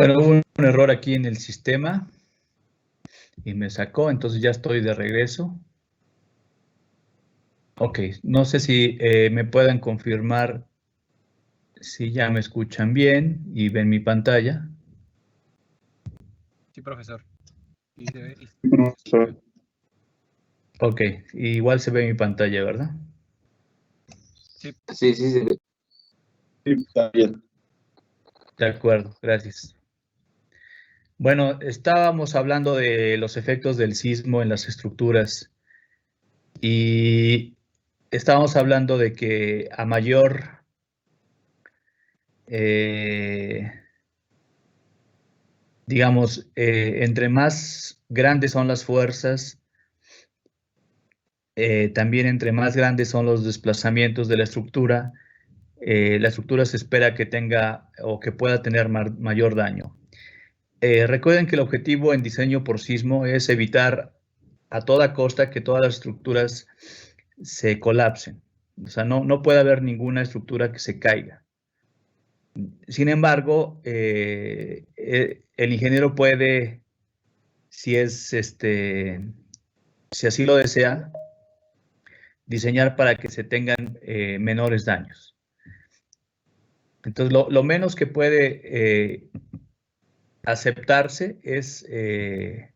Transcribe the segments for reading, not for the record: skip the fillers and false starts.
Bueno, hubo un error aquí en el sistema y me sacó, entonces ya estoy de regreso. Ok, no sé si me puedan confirmar si ya me escuchan bien y ven mi pantalla. Sí, profesor. Y se ve, Ok, igual se ve mi pantalla, ¿verdad? sí. Sí, sí. Sí, está bien. De acuerdo, gracias. Bueno, estábamos hablando de los efectos del sismo en las estructuras y estábamos hablando de que a mayor digamos, entre más grandes son las fuerzas, también entre más grandes son los desplazamientos de la estructura se espera que tenga o que pueda tener mayor daño. Recuerden que el objetivo en diseño por sismo es evitar a toda costa que todas las estructuras se colapsen. O sea, no puede haber ninguna estructura que se caiga. Sin embargo, el ingeniero puede, si así lo desea, diseñar para que se tengan menores daños. Entonces, lo menos que puede aceptarse es, es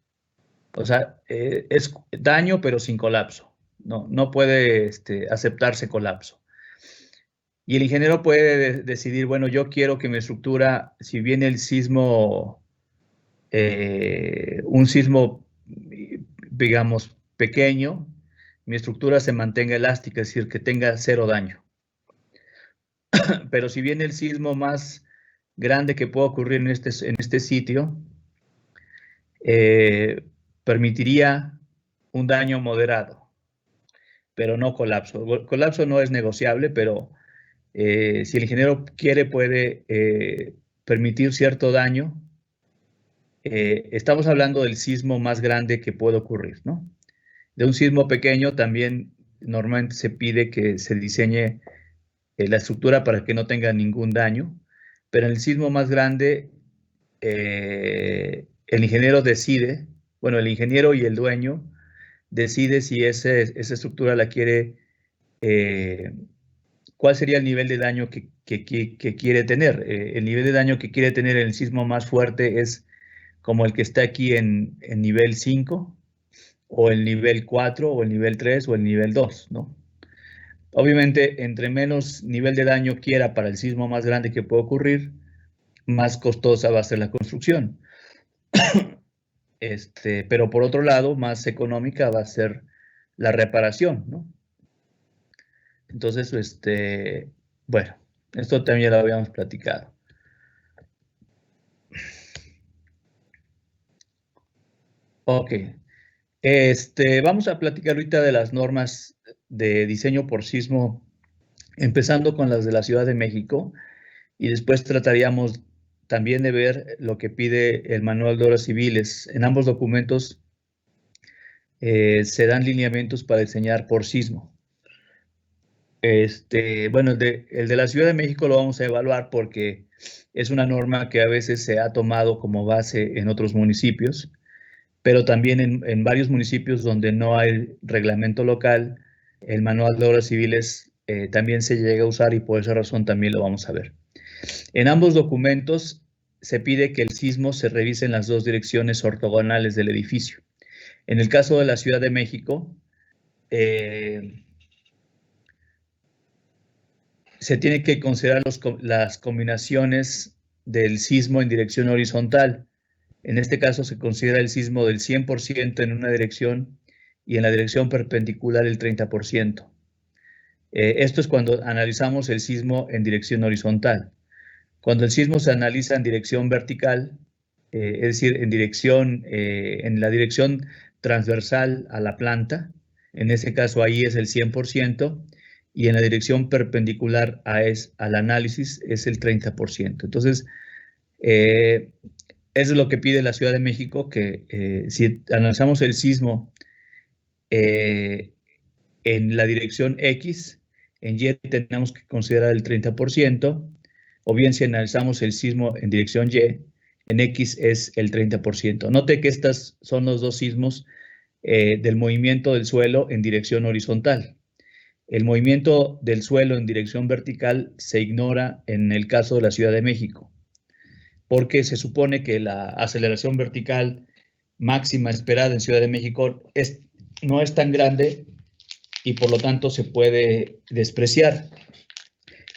daño pero sin colapso. No puede aceptarse colapso. Y el ingeniero puede decidir, bueno, yo quiero que mi estructura, si viene el sismo, un sismo, digamos, pequeño, mi estructura se mantenga elástica, es decir, que tenga cero daño. Pero si viene el sismo más grande que pueda ocurrir en este sitio, permitiría un daño moderado, pero no colapso. Colapso no es negociable, pero si el ingeniero quiere, puede permitir cierto daño. Estamos hablando del sismo más grande que puede ocurrir, ¿no? De un sismo pequeño también normalmente se pide que se diseñe la estructura para que no tenga ningún daño, pero en el sismo más grande, el ingeniero decide, bueno, el ingeniero y el dueño decide si esa estructura la quiere, cuál sería el nivel de daño que quiere tener. El nivel de daño que quiere tener en el sismo más fuerte es como el que está aquí en nivel 5, o el nivel 4, o el nivel 3, o el nivel 2, ¿no? Obviamente, entre menos nivel de daño quiera para el sismo más grande que puede ocurrir, más costosa va a ser la construcción. Pero por otro lado, más económica va a ser la reparación, ¿no? Entonces, bueno, esto también lo habíamos platicado. Ok. Vamos a platicar ahorita de las normas de diseño por sismo, empezando con las de la Ciudad de México, y después trataríamos también de ver lo que pide el Manual de Obras Civiles. En ambos documentos se dan lineamientos para diseñar por sismo. Bueno, el de la Ciudad de México lo vamos a evaluar porque es una norma que a veces se ha tomado como base en otros municipios, pero también en varios municipios donde no hay reglamento local, el Manual de Obras Civiles también se llega a usar, y por esa razón también lo vamos a ver. En ambos documentos se pide que el sismo se revise en las dos direcciones ortogonales del edificio. En el caso de la Ciudad de México, se tiene que considerar las combinaciones del sismo en dirección horizontal. En este caso se considera el sismo del 100% en una dirección y en la dirección perpendicular el 30%. Esto es cuando analizamos el sismo en dirección horizontal. Cuando el sismo se analiza en dirección vertical, es decir, en la dirección transversal a la planta, en ese caso ahí es el 100%, y en la dirección perpendicular al análisis es el 30%. Entonces, eso es lo que pide la Ciudad de México, que si analizamos el sismo en la dirección X, en Y tenemos que considerar el 30%, o bien si analizamos el sismo en dirección Y, en X es el 30%. Note que estos son los dos sismos del movimiento del suelo en dirección horizontal. El movimiento del suelo en dirección vertical se ignora en el caso de la Ciudad de México, porque se supone que la aceleración vertical máxima esperada en Ciudad de México no es tan grande y por lo tanto se puede despreciar.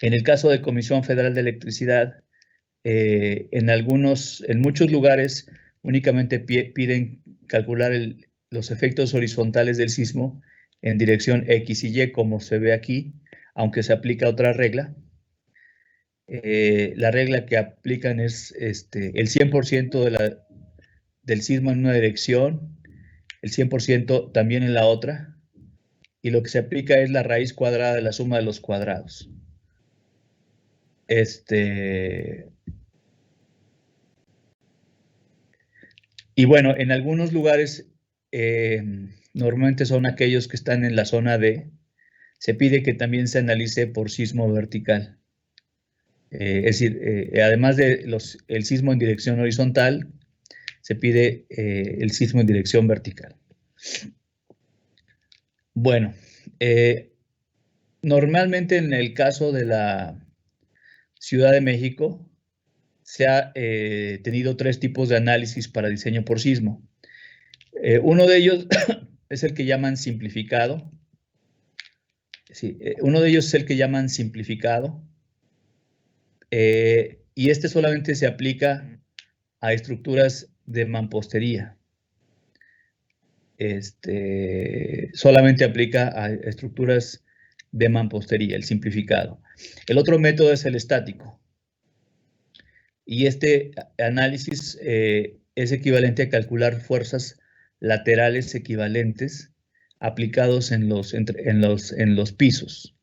En el caso de Comisión Federal de Electricidad, en muchos lugares únicamente piden calcular los efectos horizontales del sismo en dirección X y Y, como se ve aquí, aunque se aplica otra regla. La regla que aplican es el 100% del sismo en una dirección, el 100% también en la otra, y lo que se aplica es la raíz cuadrada de la suma de los cuadrados. Y bueno, en algunos lugares, normalmente son aquellos que están en la zona D, se pide que también se analice por sismo vertical. Es decir, además de el sismo en dirección horizontal, se pide el sismo en dirección vertical. Bueno, normalmente en el caso de la Ciudad de México, se ha tenido 3 tipos de análisis para diseño por sismo. Uno de ellos es el que llaman simplificado. Sí, uno de ellos es el que llaman simplificado. Y solamente se aplica a estructuras de mampostería. Solamente aplica a estructuras de mampostería, el simplificado. El otro método es el estático. Y este análisis es equivalente a calcular fuerzas laterales equivalentes aplicados en los pisos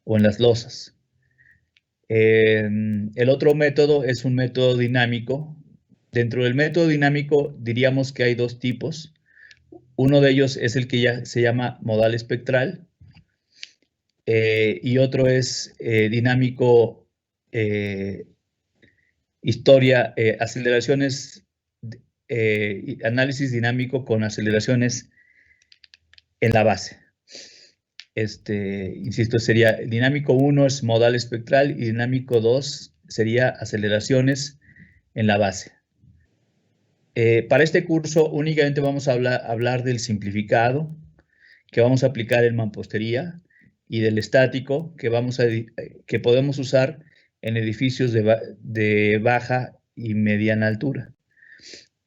o en las losas. El otro método es un método dinámico. Dentro del método dinámico diríamos que hay 2 tipos. Uno de ellos es el que ya se llama modal espectral y otro es dinámico análisis dinámico con aceleraciones en la base. Insisto, sería dinámico 1 es modal espectral y dinámico 2 sería aceleraciones en la base. Para este curso únicamente vamos a hablar del simplificado que vamos a aplicar en mampostería y del estático que podemos usar en edificios de baja y mediana altura.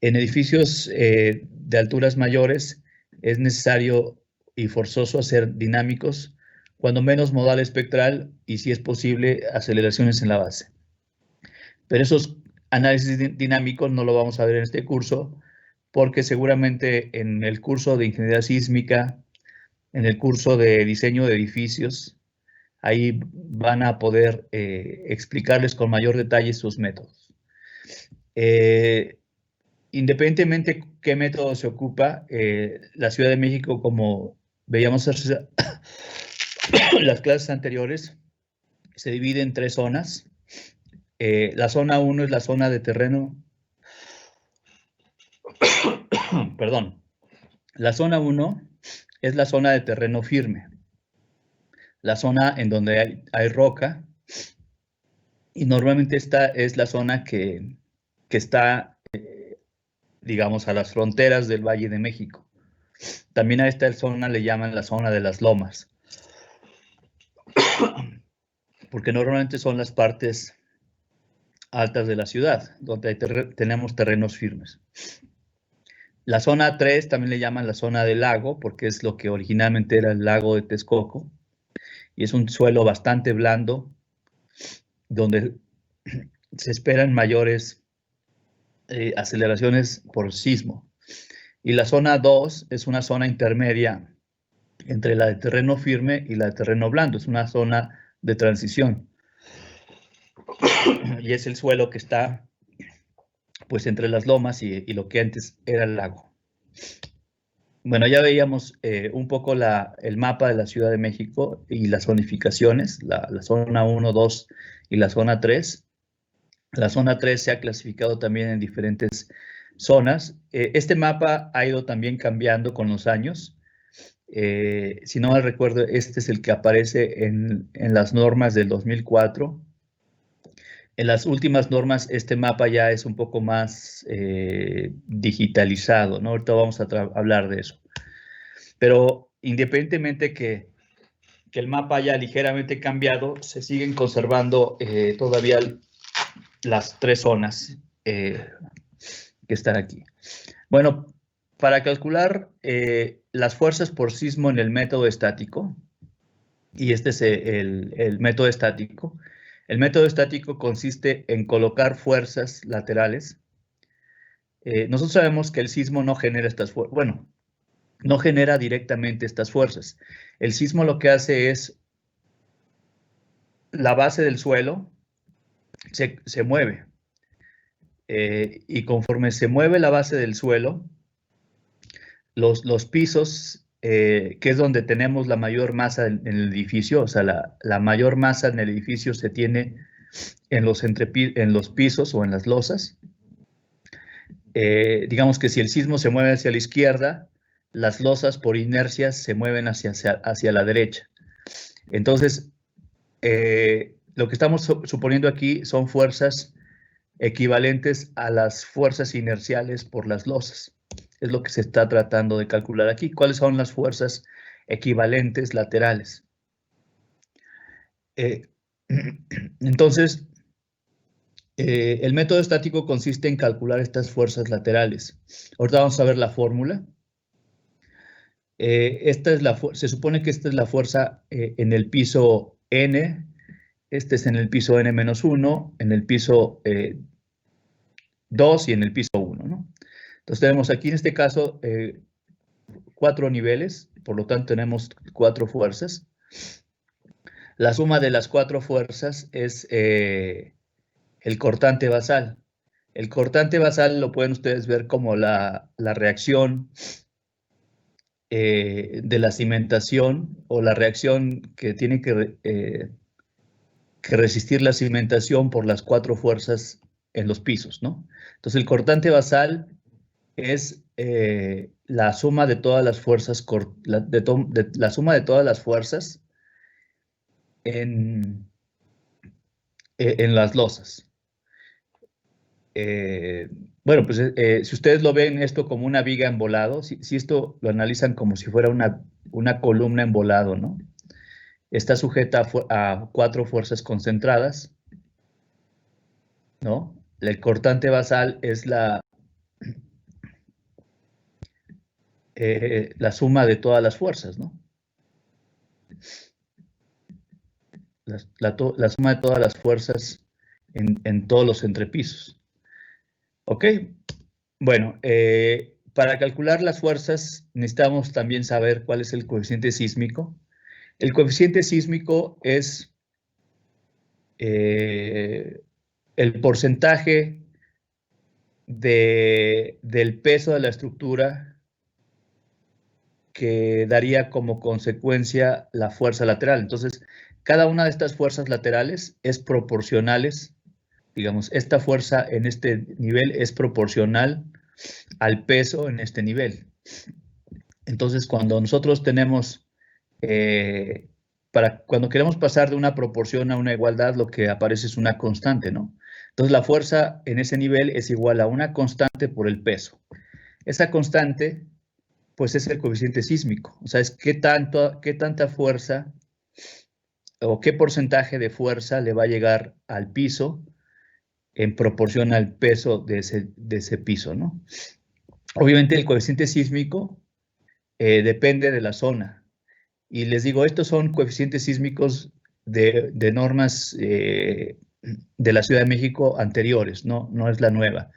En edificios de alturas mayores es necesario y forzoso hacer dinámicos, cuando menos modal espectral y, si es posible, aceleraciones en la base. Pero esos análisis dinámicos no lo vamos a ver en este curso, porque seguramente en el curso de ingeniería sísmica, en el curso de diseño de edificios, ahí van a poder explicarles con mayor detalle sus métodos. Independientemente qué método se ocupa, la Ciudad de México, como veíamos en las clases anteriores, se divide en 3 zonas. La zona 1 es la zona de terreno. Perdón. La zona 1 es la zona de terreno firme. La zona en donde hay roca. Y normalmente esta es la zona que está, digamos, a las fronteras del Valle de México. También a esta zona le llaman la zona de las lomas. Porque normalmente son las partes altas de la ciudad, donde tenemos terrenos firmes. La zona 3 también le llaman la zona del lago, porque es lo que originalmente era el lago de Texcoco, y es un suelo bastante blando, donde se esperan mayores aceleraciones por sismo. Y la zona 2 es una zona intermedia entre la de terreno firme y la de terreno blando, es una zona de transición. Y es el suelo que está pues entre las lomas y lo que antes era el lago. Bueno, ya veíamos un poco el mapa de la Ciudad de México y las zonificaciones, la zona 1, 2 y la zona 3. La zona 3 se ha clasificado también en diferentes zonas. Este mapa ha ido también cambiando con los años. Si no mal recuerdo, este es el que aparece en las normas del 2004. En las últimas normas, este mapa ya es un poco más digitalizado, ¿no? Ahorita vamos a hablar de eso. Pero independientemente que el mapa haya ligeramente cambiado, se siguen conservando todavía las 3 zonas que están aquí. Bueno, para calcular las fuerzas por sismo en el método estático, y este es el método estático. El método estático consiste en colocar fuerzas laterales. Nosotros sabemos que el sismo no genera estas fuerzas. Bueno, no genera directamente estas fuerzas. El sismo lo que hace es la base del suelo se mueve. Y conforme se mueve la base del suelo, los pisos, que es donde tenemos la mayor masa en el edificio, o sea, la mayor masa en el edificio se tiene en los pisos o en las losas. Digamos que si el sismo se mueve hacia la izquierda, las losas por inercia se mueven hacia la derecha. Entonces, lo que estamos suponiendo aquí son fuerzas equivalentes a las fuerzas inerciales por las losas. Es lo que se está tratando de calcular aquí. ¿Cuáles son las fuerzas equivalentes laterales? Entonces, el método estático consiste en calcular estas fuerzas laterales. Ahorita vamos a ver la fórmula. Se supone que esta es la fuerza en el piso N. Este es en el piso N-1, en el piso 2 y en el piso 1, ¿no? Entonces tenemos aquí en este caso 4 niveles, por lo tanto tenemos 4 fuerzas. La suma de las 4 fuerzas es el cortante basal. El cortante basal lo pueden ustedes ver como la reacción de la cimentación o la reacción que tiene que resistir la cimentación por las 4 fuerzas en los pisos, ¿no? Entonces el cortante basal es la suma de todas las fuerzas, la suma de todas las fuerzas en las losas. Bueno, pues si ustedes lo ven esto como una viga en volado, si esto lo analizan como si fuera una columna en volado, ¿no? Está sujeta a 4 fuerzas concentradas, ¿no? El cortante basal es la suma de todas las fuerzas, ¿no? La suma de todas las fuerzas en todos los entrepisos. ¿Ok? Bueno, para calcular las fuerzas necesitamos también saber cuál es el coeficiente sísmico. El coeficiente sísmico es el porcentaje del peso de la estructura que daría como consecuencia la fuerza lateral. Entonces, cada una de estas fuerzas laterales es proporcionales. Digamos, esta fuerza en este nivel es proporcional al peso en este nivel. Entonces, cuando nosotros tenemos, cuando queremos pasar de una proporción a una igualdad, lo que aparece es una constante, ¿no? Entonces, la fuerza en ese nivel es igual a una constante por el peso. Esa constante, pues, es el coeficiente sísmico. O sea, es qué tanta fuerza o qué porcentaje de fuerza le va a llegar al piso en proporción al peso de ese piso, ¿no? Obviamente el coeficiente sísmico depende de la zona. Y les digo, estos son coeficientes sísmicos de normas de la Ciudad de México anteriores, no es la nueva.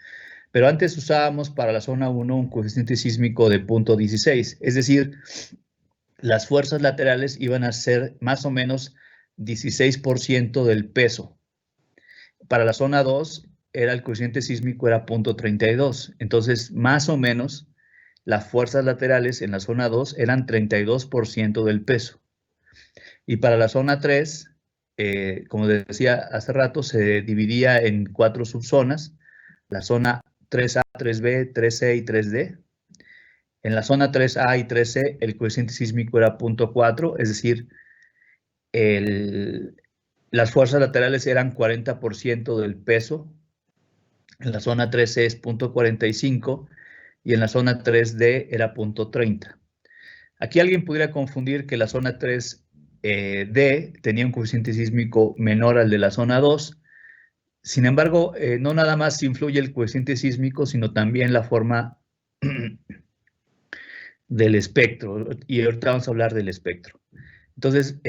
Pero antes usábamos para la zona 1 un coeficiente sísmico de 0.16, es decir, las fuerzas laterales iban a ser más o menos 16% del peso. Para la zona 2, el coeficiente sísmico era 0.32. Entonces, más o menos, las fuerzas laterales en la zona 2 eran 32% del peso. Y para la zona 3, como decía hace rato, se dividía en 4 subzonas, la zona 3A, 3B, 3C y 3D. En la zona 3A y 3C el coeficiente sísmico era 0.4, es decir, las fuerzas laterales eran 40% del peso. En la zona 3C es 0.45 y en la zona 3D era 0.30. Aquí alguien pudiera confundir que la zona 3D tenía un coeficiente sísmico menor al de la zona 2. Sin embargo, no nada más influye el coeficiente sísmico, sino también la forma del espectro. Y ahorita vamos a hablar del espectro. Entonces,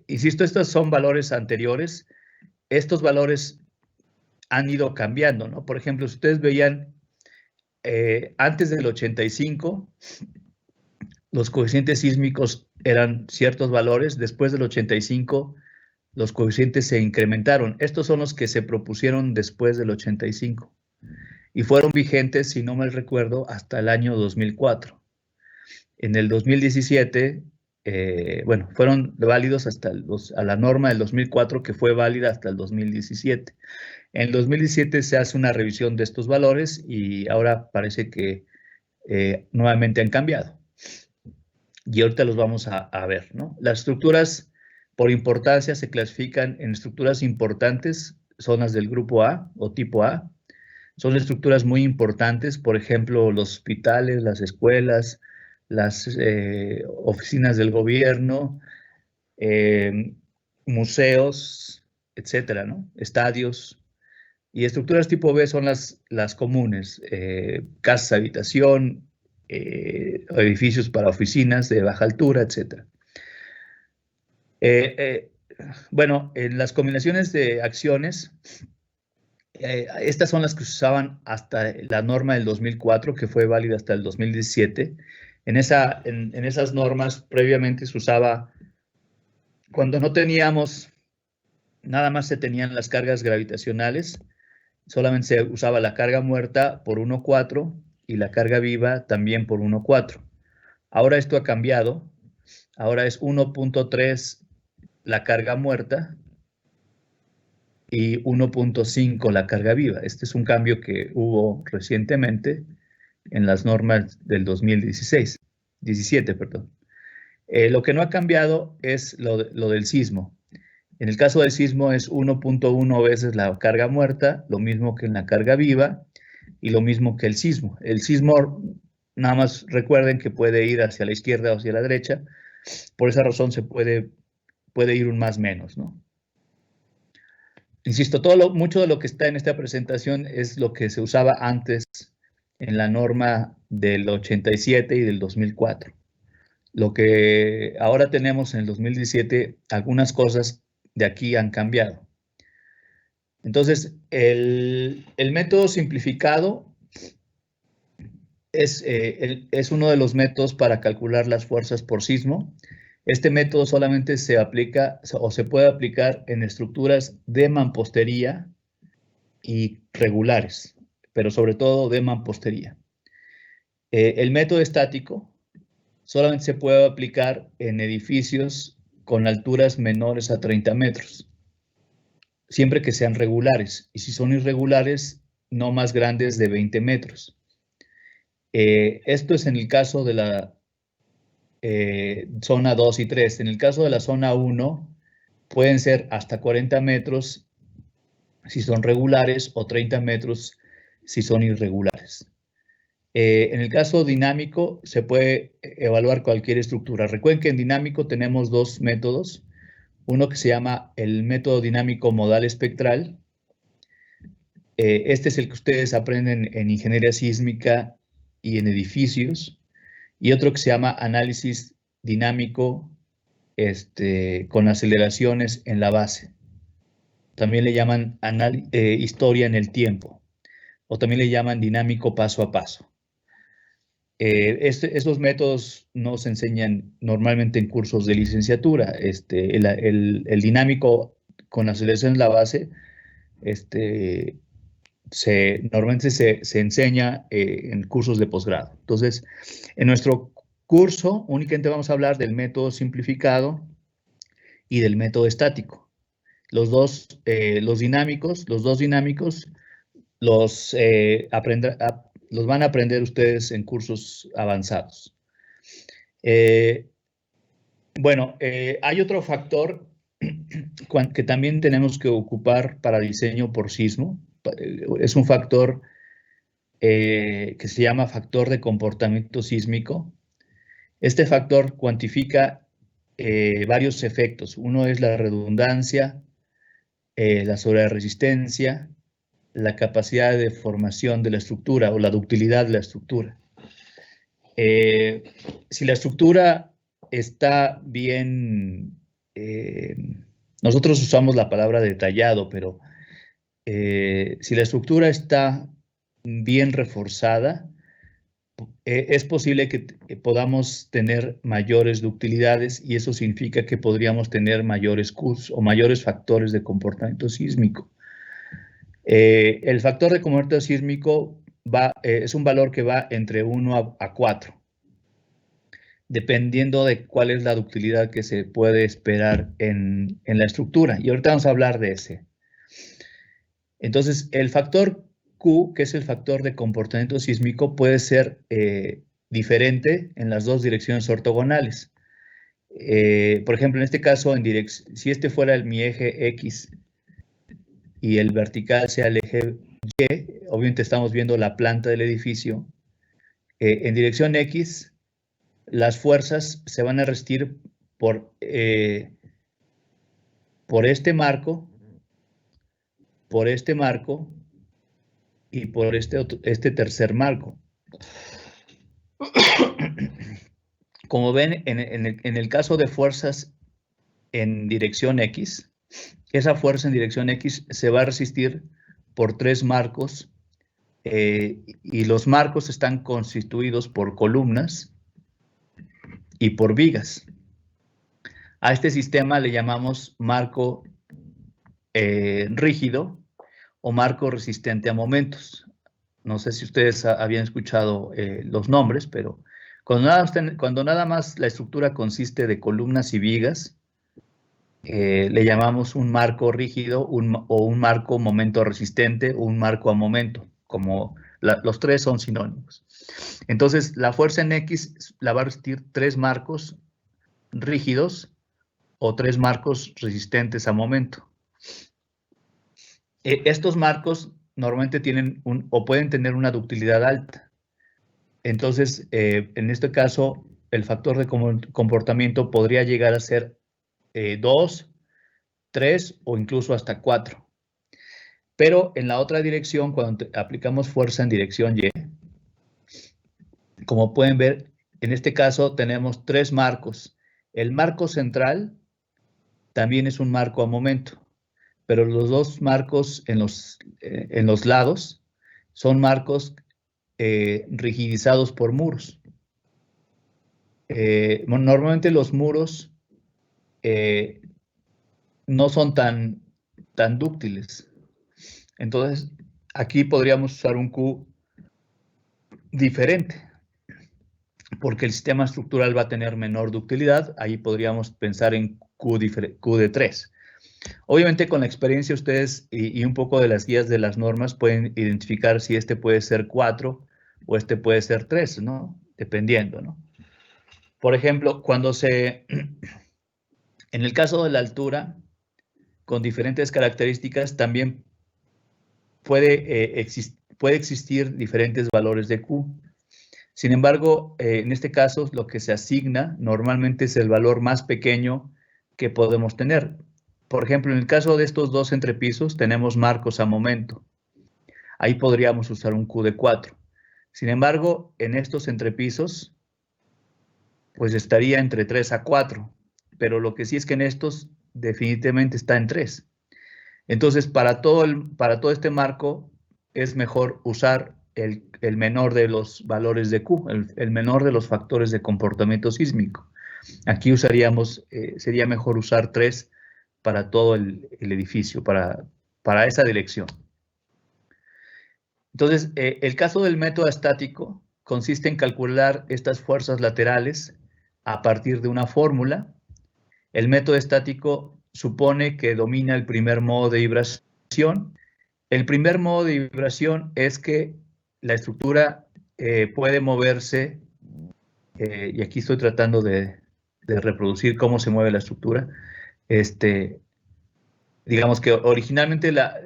insisto, estos son valores anteriores. Estos valores han ido cambiando, ¿no? Por ejemplo, si ustedes veían, antes del 85, los coeficientes sísmicos eran ciertos valores. Después del 85, los coeficientes se incrementaron. Estos son los que se propusieron después del 85 y fueron vigentes, si no mal recuerdo, hasta el año 2004. En el 2017, bueno, fueron válidos hasta a la norma del 2004, que fue válida hasta el 2017. En el 2017 se hace una revisión de estos valores y ahora parece que nuevamente han cambiado. Y ahorita los vamos a ver, ¿no? Las estructuras por importancia se clasifican en estructuras importantes, zonas del grupo A o tipo A. Son estructuras muy importantes, por ejemplo, los hospitales, las escuelas, las oficinas del gobierno, museos, etcétera, ¿no? Estadios. Y estructuras tipo B son las comunes, casas de habitación, edificios para oficinas de baja altura, etcétera. Bueno, en las combinaciones de acciones, estas son las que se usaban hasta la norma del 2004, que fue válida hasta el 2017. En esas normas previamente se usaba, cuando no teníamos, nada más se tenían las cargas gravitacionales, solamente se usaba la carga muerta por 1,4 y la carga viva también por 1,4. Ahora esto ha cambiado, ahora es 1,3 la carga muerta y 1,5 la carga viva. Este es un cambio que hubo recientemente en las normas del 2017, perdón. Lo que no ha cambiado es lo del sismo. En el caso del sismo es 1,1 veces la carga muerta, lo mismo que en la carga viva y lo mismo que el sismo. El sismo, nada más recuerden que puede ir hacia la izquierda o hacia la derecha. Por esa razón se puede ir un más menos, ¿no? Insisto, mucho de lo que está en esta presentación es lo que se usaba antes en la norma del 87 y del 2004. Lo que ahora tenemos en el 2017, algunas cosas de aquí han cambiado. Entonces, el método simplificado es uno de los métodos para calcular las fuerzas por sismo. Este método solamente se aplica o se puede aplicar en estructuras de mampostería y regulares, pero sobre todo de mampostería. El método estático solamente se puede aplicar en edificios con alturas menores a 30 metros, siempre que sean regulares, y si son irregulares, no más grandes de 20 metros. Esto es en el caso de la zona 2 y 3. En el caso de la zona 1, pueden ser hasta 40 metros si son regulares o 30 metros si son irregulares. En el caso dinámico, se puede evaluar cualquier estructura. Recuerden que en dinámico tenemos dos métodos. Uno que se llama el método dinámico modal espectral. Este es el que ustedes aprenden en ingeniería sísmica y en edificios. Y otro que se llama análisis dinámico con aceleraciones en la base. También le llaman historia en el tiempo, o también le llaman dinámico paso a paso. Estos métodos no se enseñan normalmente en cursos de licenciatura. El dinámico con aceleración en la base normalmente se enseña en cursos de posgrado. Entonces, en nuestro curso únicamente vamos a hablar del método simplificado y del método estático. los dos dinámicos los van a aprender ustedes en cursos avanzados. Bueno, hay otro factor que también tenemos que ocupar para diseño por sismo. Es un factor que se llama factor de comportamiento sísmico. Este factor cuantifica varios efectos. Uno es la redundancia, la sobreresistencia, la capacidad de deformación de la estructura o la ductilidad de la estructura. Si la estructura está bien, nosotros usamos la palabra detallado, pero si la estructura está bien reforzada, es posible que podamos tener mayores ductilidades y eso significa que podríamos tener mayores Qs o mayores factores de comportamiento sísmico. El factor de comportamiento sísmico es un valor que va entre 1 a 4, dependiendo de cuál es la ductilidad que se puede esperar en la estructura. Y ahorita vamos a hablar de ese. Entonces, el factor Q, que es el factor de comportamiento sísmico, puede ser diferente en las dos direcciones ortogonales. Por ejemplo, en este caso, si este fuera mi eje X y el vertical sea el eje Y, obviamente estamos viendo la planta del edificio. En dirección X, las fuerzas se van a resistir por este marco, y por este tercer marco. Como ven, en el caso de fuerzas en dirección X, esa fuerza en dirección X se va a resistir por 3 marcos y los marcos están constituidos por columnas y por vigas. A este sistema le llamamos marco rígido o marco resistente a momentos. No sé si ustedes habían escuchado los nombres, pero cuando nada más la estructura consiste de columnas y vigas, le llamamos un marco rígido o un marco momento resistente o un marco a momento, como los tres son sinónimos. Entonces, la fuerza en X la va a resistir 3 marcos rígidos o 3 marcos resistentes a momento. Estos marcos normalmente tienen o pueden tener una ductilidad alta. Entonces, en este caso, el factor de comportamiento podría llegar a ser 2, 3 o incluso hasta 4. Pero en la otra dirección, cuando aplicamos fuerza en dirección Y, como pueden ver, en este caso tenemos 3 marcos. El marco central también es un marco a momento, pero los 2 marcos en los lados son marcos rigidizados por muros. Normalmente los muros no son tan dúctiles. Entonces, aquí podríamos usar un Q diferente, porque el sistema estructural va a tener menor ductilidad. Ahí podríamos pensar en Q de 3. Obviamente, con la experiencia ustedes y un poco de las guías de las normas pueden identificar si este puede ser 4 o este puede ser 3, ¿no? Dependiendo, ¿no? Por ejemplo, en el caso de la altura, con diferentes características, también puede existir diferentes valores de Q. Sin embargo, en este caso, lo que se asigna normalmente es el valor más pequeño que podemos tener. Por ejemplo, en el caso de estos 2 entrepisos, tenemos marcos a momento. Ahí podríamos usar un Q de 4. Sin embargo, en estos entrepisos, pues estaría entre 3 a 4. Pero lo que sí es que en estos definitivamente está en 3. Entonces, para todo este marco, es mejor usar el menor de los valores de Q, el menor de los factores de comportamiento sísmico. Aquí sería mejor usar 3 para todo el edificio, para esa dirección. Entonces, el caso del método estático consiste en calcular estas fuerzas laterales a partir de una fórmula. El método estático supone que domina el primer modo de vibración. El primer modo de vibración es que la estructura puede moverse, y aquí estoy tratando de reproducir cómo se mueve la estructura. Digamos que originalmente la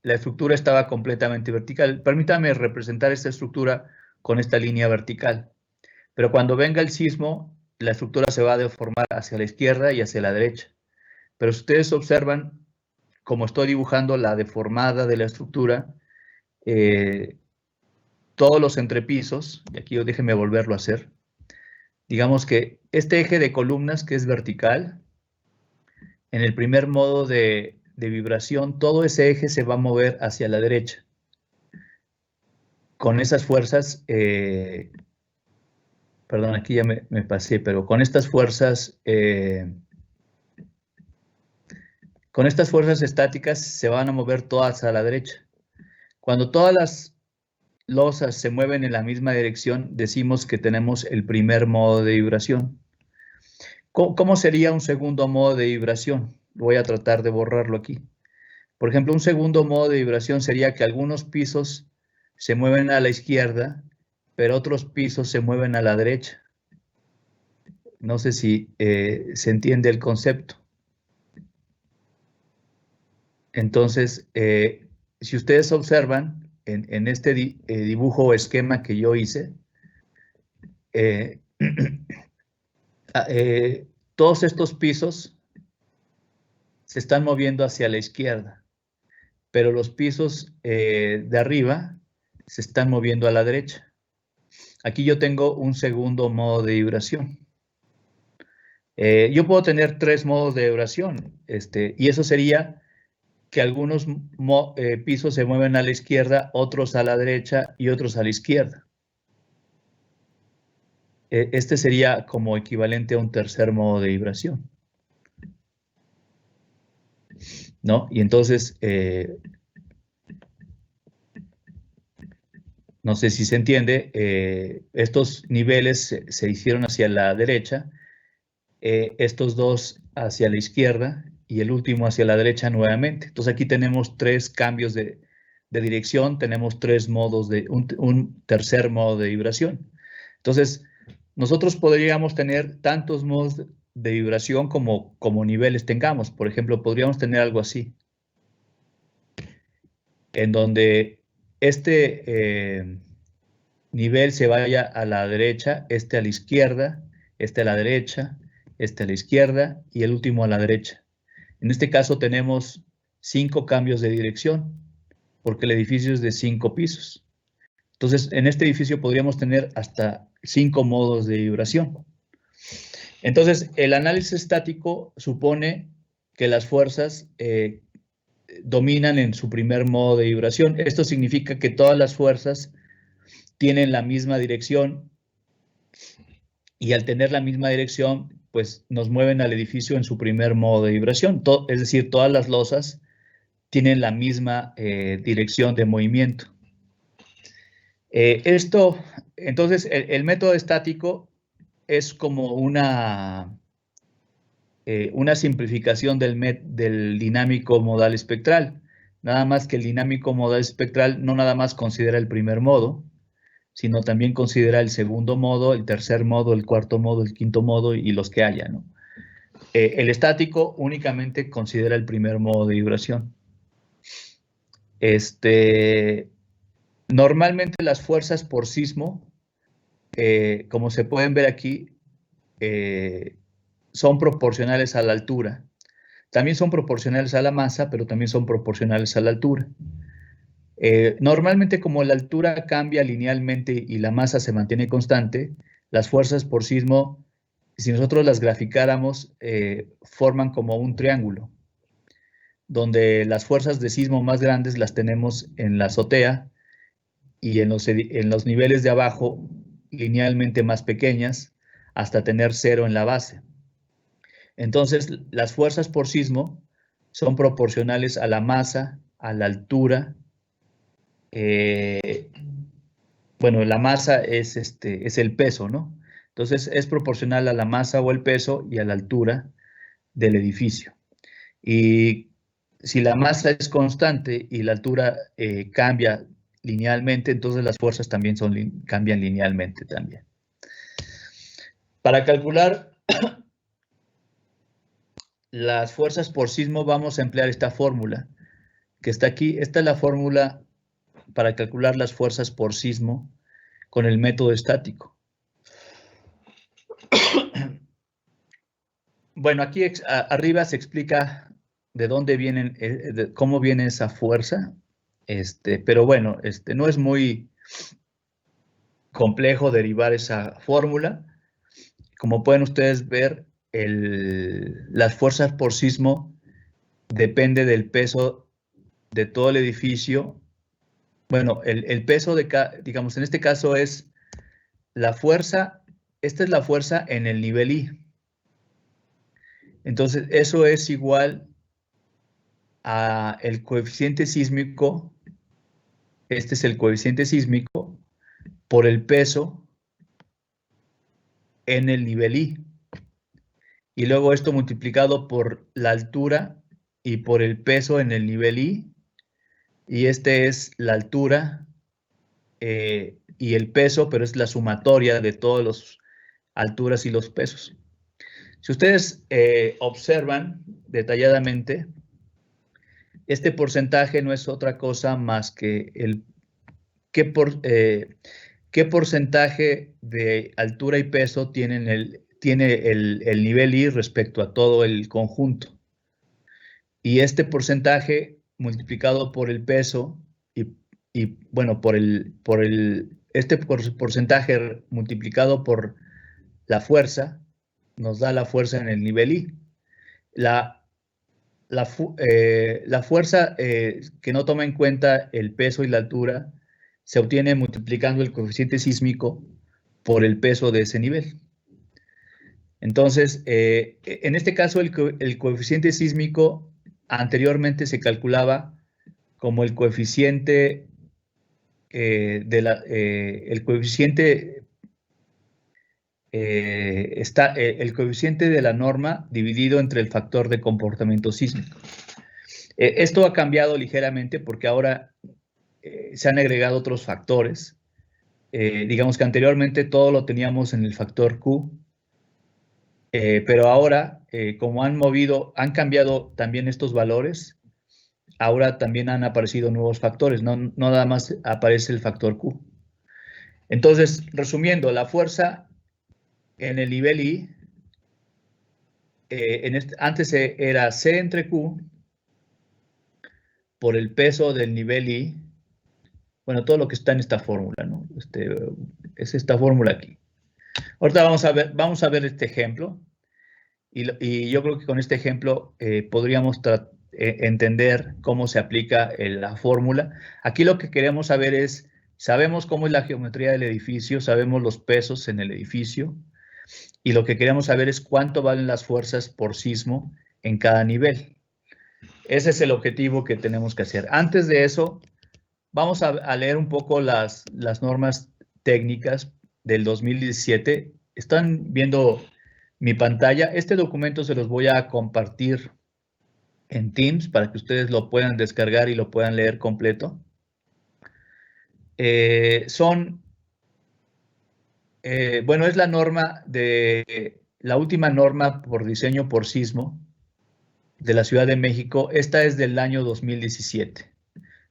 estructura estaba completamente vertical. Permítame representar esta estructura con esta línea vertical. Pero cuando venga el sismo, la estructura se va a deformar hacia la izquierda y hacia la derecha. Pero si ustedes observan, como estoy dibujando la deformada de la estructura, todos los entrepisos, y aquí déjenme volverlo a hacer, digamos que este eje de columnas que es vertical, en el primer modo de vibración, todo ese eje se va a mover hacia la derecha. Con esas fuerzas, perdón, aquí ya me pasé, pero con estas fuerzas estáticas se van a mover todas a la derecha. Cuando todas las losas se mueven en la misma dirección, decimos que tenemos el primer modo de vibración. ¿Cómo sería un segundo modo de vibración? Voy a tratar de borrarlo aquí. Por ejemplo, un segundo modo de vibración sería que algunos pisos se mueven a la izquierda, pero otros pisos se mueven a la derecha. No sé si se entiende el concepto. Entonces, si ustedes observan en este dibujo o esquema que yo hice, todos estos pisos se están moviendo hacia la izquierda, pero los pisos de arriba se están moviendo a la derecha. Aquí yo tengo un segundo modo de vibración. Yo puedo tener 3 modos de vibración, y eso sería que algunos pisos se mueven a la izquierda, otros a la derecha y otros a la izquierda. Este sería como equivalente a un tercer modo de vibración, ¿no? Y entonces, no sé si se entiende, estos niveles se hicieron hacia la derecha, estos dos hacia la izquierda y el último hacia la derecha nuevamente. Entonces aquí tenemos 3 cambios de dirección, tenemos 3 modos un tercer modo de vibración. Entonces, nosotros podríamos tener tantos modos de vibración como niveles tengamos. Por ejemplo, podríamos tener algo así, en donde este nivel se vaya a la derecha, este a la izquierda, este a la derecha, este a la izquierda y el último a la derecha. En este caso tenemos 5 cambios de dirección, porque el edificio es de 5 pisos. Entonces, en este edificio podríamos tener hasta 5 modos de vibración. Entonces, el análisis estático supone que las fuerzas dominan en su primer modo de vibración. Esto significa que todas las fuerzas tienen la misma dirección y al tener la misma dirección, pues nos mueven al edificio en su primer modo de vibración. Es decir, todas las losas tienen la misma dirección de movimiento. Entonces, el método estático es como una simplificación del dinámico modal espectral. Nada más que el dinámico modal espectral no nada más considera el primer modo, sino también considera el segundo modo, el tercer modo, el cuarto modo, el quinto modo y los que haya, ¿no? El estático únicamente considera el primer modo de vibración. Normalmente las fuerzas por sismo, como se pueden ver aquí, son proporcionales a la altura. También son proporcionales a la masa, pero también son proporcionales a la altura. Normalmente, como la altura cambia linealmente y la masa se mantiene constante, las fuerzas por sismo, si nosotros las graficáramos, forman como un triángulo, donde las fuerzas de sismo más grandes las tenemos en la azotea y en los niveles de abajo linealmente más pequeñas, hasta tener 0 en la base. Entonces, las fuerzas por sismo son proporcionales a la masa, a la altura. Bueno, la masa es el peso, ¿no? Entonces, es proporcional a la masa o el peso y a la altura del edificio. Y si la masa es constante y la altura cambia linealmente, entonces las fuerzas también cambian linealmente también. Para calcular las fuerzas por sismo vamos a emplear esta fórmula que está aquí. Esta es la fórmula para calcular las fuerzas por sismo con el método estático. Bueno, aquí arriba se explica de dónde vienen, cómo viene esa fuerza, pero bueno, no es muy complejo derivar esa fórmula. Como pueden ustedes ver, las fuerzas por sismo depende del peso de todo el edificio. Bueno, el peso digamos, en este caso es la fuerza, esta es la fuerza en el nivel I. Entonces, eso es igual a el coeficiente sísmico, este es el coeficiente sísmico, por el peso en el nivel I. Y luego esto multiplicado por la altura y por el peso en el nivel I. Y este es la altura y el peso, pero es la sumatoria de todas las alturas y los pesos. Si ustedes observan detalladamente, este porcentaje no es otra cosa más que qué porcentaje de altura y peso tiene el nivel I respecto a todo el conjunto. Y este porcentaje multiplicado por el peso y bueno, este porcentaje multiplicado por la fuerza nos da la fuerza en el nivel I. La fuerza que no toma en cuenta el peso y la altura se obtiene multiplicando el coeficiente sísmico por el peso de ese nivel. Entonces, en este caso, el coeficiente sísmico anteriormente se calculaba como el coeficiente el coeficiente de la norma dividido entre el factor de comportamiento sísmico. Esto ha cambiado ligeramente porque ahora se han agregado otros factores. Digamos que anteriormente todo lo teníamos en el factor Q, pero ahora, como han cambiado también estos valores, ahora también han aparecido nuevos factores, no nada más aparece el factor Q. Entonces, resumiendo, la fuerza en el nivel I, antes era C entre Q por el peso del nivel I. Bueno, todo lo que está en esta fórmula, ¿no? Es esta fórmula aquí. Ahorita vamos a ver este ejemplo. Y yo creo que con este ejemplo podríamos entender cómo se aplica la fórmula. Aquí lo que queremos saber es, sabemos cómo es la geometría del edificio, sabemos los pesos en el edificio, y lo que queremos saber es cuánto valen las fuerzas por sismo en cada nivel. Ese es el objetivo que tenemos que hacer. Antes de eso, vamos a leer un poco las normas técnicas del 2017. Están viendo mi pantalla. Este documento se los voy a compartir en Teams para que ustedes lo puedan descargar y lo puedan leer completo. Bueno, es la norma la última norma por diseño por sismo de la Ciudad de México. Esta es del año 2017.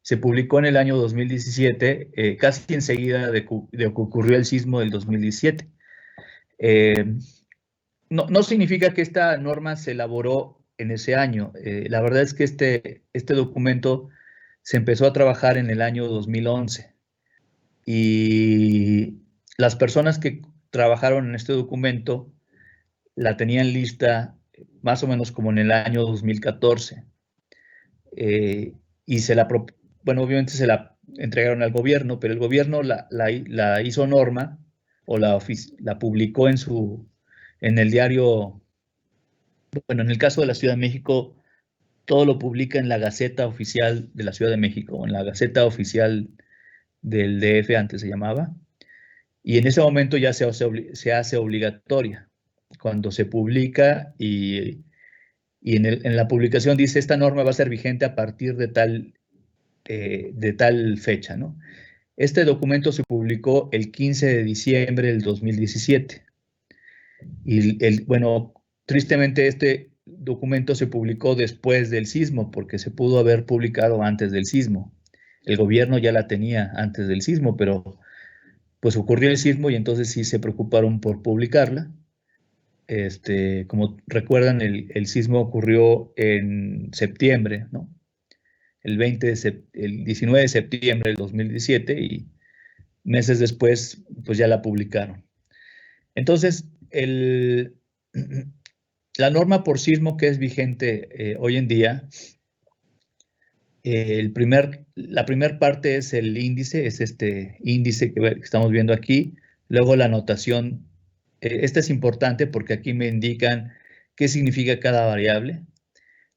Se publicó en el año 2017, casi enseguida de que ocurrió el sismo del 2017. No significa que esta norma se elaboró en ese año. La verdad es que este documento se empezó a trabajar en el año 2011. Y las personas que trabajaron en este documento la tenían lista más o menos como en el año 2014. Y bueno, obviamente se la entregaron al gobierno, pero el gobierno la hizo norma o la publicó en el diario. Bueno, en el caso de la Ciudad de México, todo lo publica en la Gaceta Oficial de la Ciudad de México, o en la Gaceta Oficial del DF, antes se llamaba, y en ese momento ya se hace obligatoria. Cuando se publica y Y en la publicación dice, esta norma va a ser vigente a partir de tal fecha, ¿no? Este documento se publicó el 15 de diciembre del 2017. Y bueno, tristemente este documento se publicó después del sismo, porque se pudo haber publicado antes del sismo. El gobierno ya la tenía antes del sismo, pero pues ocurrió el sismo y entonces sí se preocuparon por publicarla. Como recuerdan, el sismo ocurrió en septiembre, ¿no? El 19 de septiembre del 2017 y meses después, pues ya la publicaron. Entonces, la norma por sismo que es vigente hoy en día, la primera parte es el índice, es este índice que estamos viendo aquí, luego la anotación. Esta es importante porque aquí me indican qué significa cada variable.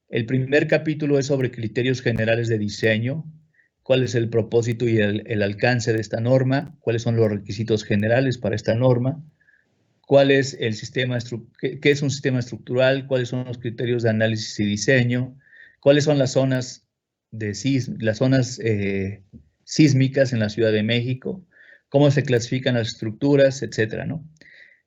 El primer capítulo es sobre criterios generales de diseño, cuál es el propósito y el alcance de esta norma, cuáles son los requisitos generales para esta norma, cuál es el sistema, qué es un sistema estructural, cuáles son los criterios de análisis y diseño, cuáles son las zonas sísmicas en la Ciudad de México, cómo se clasifican las estructuras, etcétera, ¿no?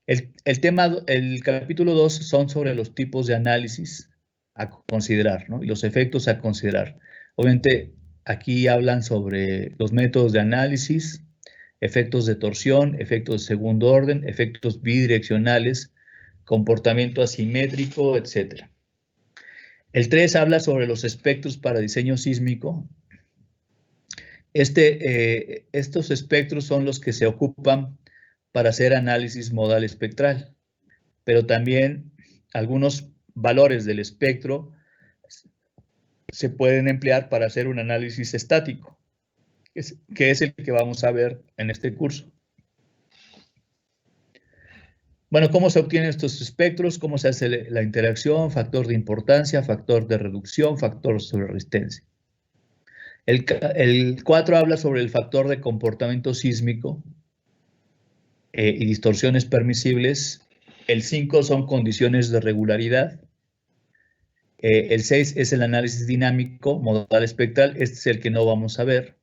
El capítulo 2 son sobre los tipos de análisis a considerar, ¿no? Y los efectos a considerar. Obviamente, aquí hablan sobre los métodos de análisis, efectos de torsión, efectos de segundo orden, efectos bidireccionales, comportamiento asimétrico, etc. El 3 habla sobre los espectros para diseño sísmico. Estos espectros son los que se ocupan para hacer análisis modal espectral, pero también algunos valores del espectro se pueden emplear para hacer un análisis estático, que es el que vamos a ver en este curso. Bueno, ¿cómo se obtienen estos espectros? ¿Cómo se hace la interacción? Factor de importancia, factor de reducción, factor sobre resistencia. El 4 habla sobre el factor de comportamiento sísmico y distorsiones permisibles. El 5 son condiciones de regularidad. El 6 es el análisis dinámico, modal espectral. Este es el que no vamos a ver.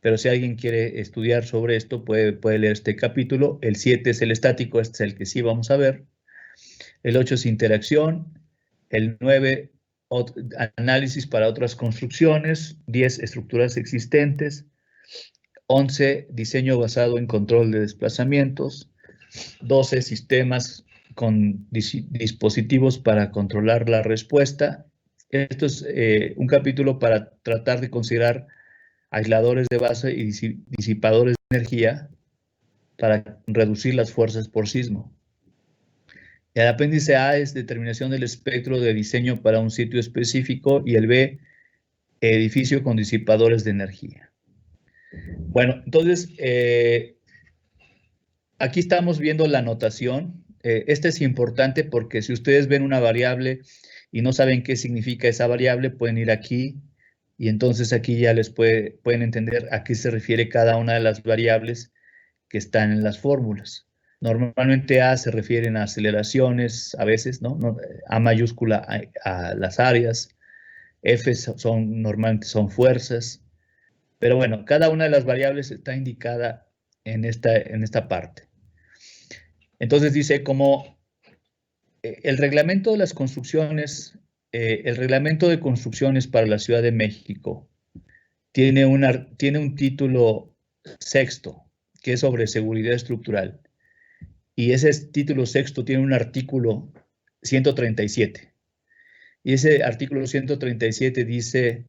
Pero si alguien quiere estudiar sobre esto, puede leer este capítulo. El 7 es el estático, este es el que sí vamos a ver. El 8 es interacción. El 9, análisis para otras construcciones. 10, estructuras existentes. 11, diseño basado en control de desplazamientos. 12, sistemas con dispositivos para controlar la respuesta. Esto es un capítulo para tratar de considerar aisladores de base y disipadores de energía para reducir las fuerzas por sismo. El apéndice A es determinación del espectro de diseño para un sitio específico y el B, edificio con disipadores de energía. Bueno, entonces, aquí estamos viendo la notación. Esta es importante porque si ustedes ven una variable y no saben qué significa esa variable, pueden ir aquí y entonces aquí ya les pueden entender a qué se refiere cada una de las variables que están en las fórmulas. Normalmente A se refieren a aceleraciones, a veces, ¿no? A mayúscula a las áreas, F normalmente son fuerzas, pero bueno, cada una de las variables está indicada en esta parte. Entonces dice como el reglamento de las construcciones, el reglamento de construcciones para la Ciudad de México tiene un título sexto, que es sobre seguridad estructural. Y ese título sexto tiene un artículo 137. Y ese artículo 137 dice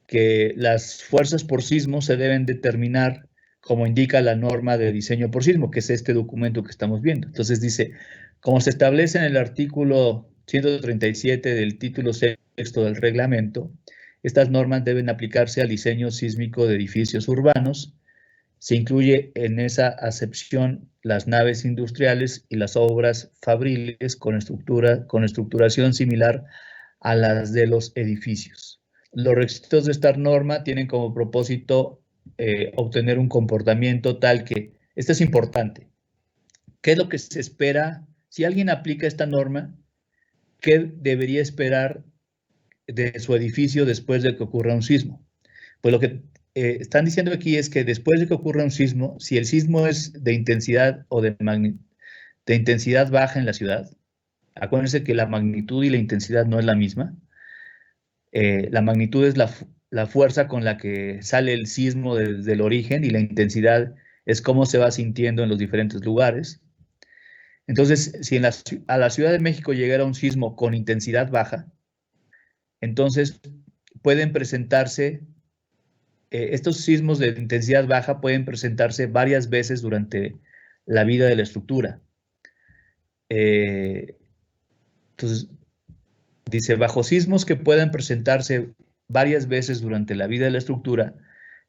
que las fuerzas por sismo se deben determinar como indica la norma de diseño por sismo, que es este documento que estamos viendo. Entonces dice, como se establece en el artículo 137 del título sexto del reglamento, estas normas deben aplicarse al diseño sísmico de edificios urbanos. Se incluye en esa acepción las naves industriales y las obras fabriles con estructuración similar a las de los edificios. Los requisitos de esta norma tienen como propósito obtener un comportamiento tal que, esto es importante, ¿qué es lo que se espera? Si alguien aplica esta norma, ¿qué debería esperar de su edificio después de que ocurra un sismo? Pues lo que están diciendo aquí es que después de que ocurra un sismo, si el sismo es de intensidad o de intensidad baja en la ciudad, acuérdense que la magnitud y la intensidad no es la misma. La magnitud es la fuerza con la que sale el sismo desde el origen, y la intensidad es cómo se va sintiendo en los diferentes lugares. Entonces, si a la Ciudad de México llegara un sismo con intensidad baja, entonces pueden presentarse, estos sismos de intensidad baja pueden presentarse varias veces durante la vida de la estructura. Entonces, dice, bajo sismos que puedan presentarse varias veces durante la vida de la estructura,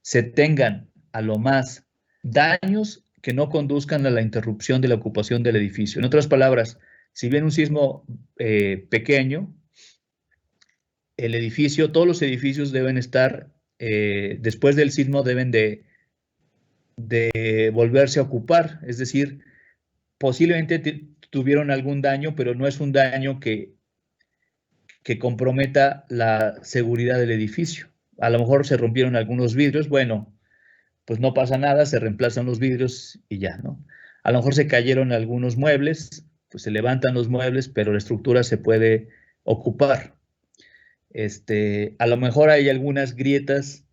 se tengan a lo más daños que no conduzcan a la interrupción de la ocupación del edificio. En otras palabras, si viene un sismo pequeño, el edificio, todos los edificios deben estar, después del sismo deben de volverse a ocupar, es decir, posiblemente tuvieron algún daño, pero no es un daño que comprometa la seguridad del edificio. A lo mejor se rompieron algunos vidrios, bueno, pues no pasa nada, se reemplazan los vidrios y ya, ¿no? A lo mejor se cayeron algunos muebles, pues se levantan los muebles, pero la estructura se puede ocupar. A lo mejor hay algunas grietas,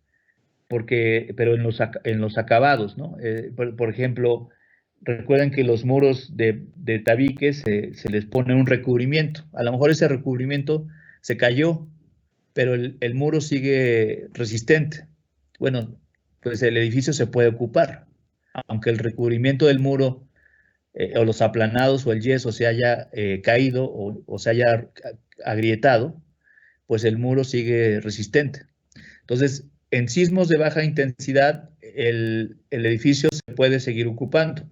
pero en los acabados, ¿no? Por ejemplo, recuerden que los muros de tabique se les pone un recubrimiento. A lo mejor ese recubrimiento se cayó, pero el muro sigue resistente. Bueno, pues el edificio se puede ocupar, aunque el recubrimiento del muro o los aplanados o el yeso se haya caído o se haya agrietado, pues el muro sigue resistente. Entonces, en sismos de baja intensidad, el edificio se puede seguir ocupando.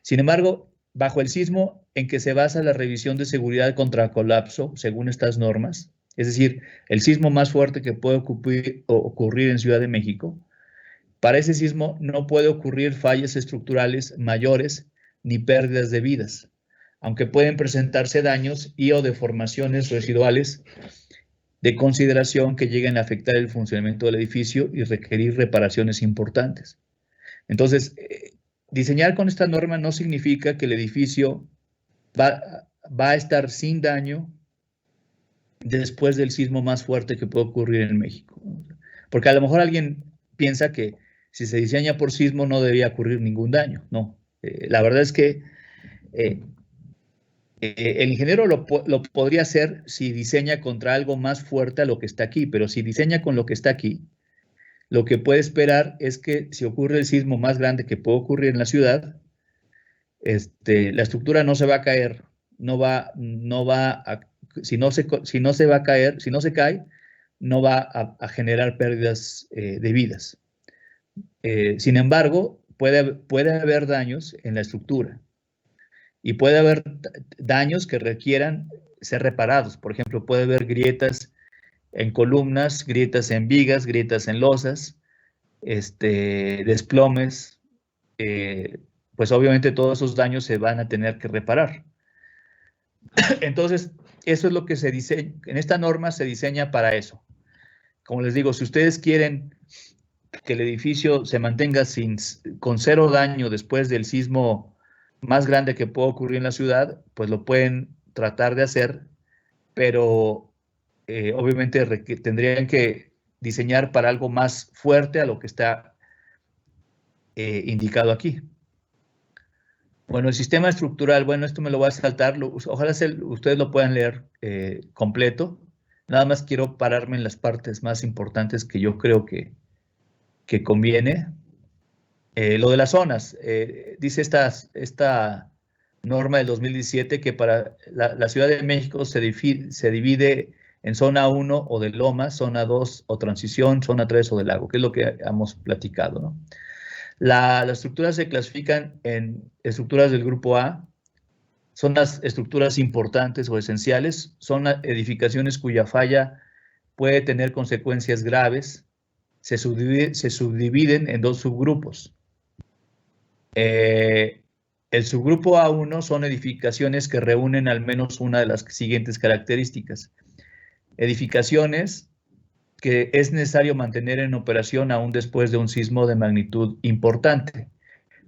Sin embargo, bajo el sismo en que se basa la revisión de seguridad contra colapso, según estas normas, es decir, el sismo más fuerte que puede ocurrir en Ciudad de México, para ese sismo no puede ocurrir fallas estructurales mayores ni pérdidas de vidas, aunque pueden presentarse daños y o deformaciones residuales de consideración que lleguen a afectar el funcionamiento del edificio y requerir reparaciones importantes. Entonces, diseñar con esta norma no significa que el edificio va a estar sin daño después del sismo más fuerte que puede ocurrir en México. Porque a lo mejor alguien piensa que si se diseña por sismo no debería ocurrir ningún daño. No, la verdad es que el ingeniero lo podría hacer si diseña contra algo más fuerte a lo que está aquí, pero si diseña con lo que está aquí, lo que puede esperar es que si ocurre el sismo más grande que puede ocurrir en la ciudad, la estructura no se va a caer, si no se va a caer, si no se cae, no va a generar pérdidas de vidas. Sin embargo, puede haber daños en la estructura y puede haber daños que requieran ser reparados. Por ejemplo, puede haber grietas en columnas, grietas en vigas, grietas en losas, desplomes, pues obviamente todos esos daños se van a tener que reparar. Entonces, eso es lo que se diseña, en esta norma se diseña para eso. Como les digo, si ustedes quieren que el edificio se mantenga con cero daño después del sismo más grande que pueda ocurrir en la ciudad, pues lo pueden tratar de hacer, pero obviamente tendrían que diseñar para algo más fuerte a lo que está indicado aquí. Bueno, el sistema estructural, bueno, esto me lo voy a saltar, ojalá ustedes lo puedan leer completo. Nada más quiero pararme en las partes más importantes que yo creo que conviene. Lo de las zonas, dice esta norma del 2017 que para la Ciudad de México se divide en zona 1 o de lomas, zona 2 o transición, zona 3 o de lago, que es lo que hemos platicado, ¿no? Las estructuras se clasifican en estructuras del grupo A, son las estructuras importantes o esenciales, son edificaciones cuya falla puede tener consecuencias graves, se subdividen en dos subgrupos. El subgrupo A1 son edificaciones que reúnen al menos una de las siguientes características. Edificaciones que es necesario mantener en operación aún después de un sismo de magnitud importante,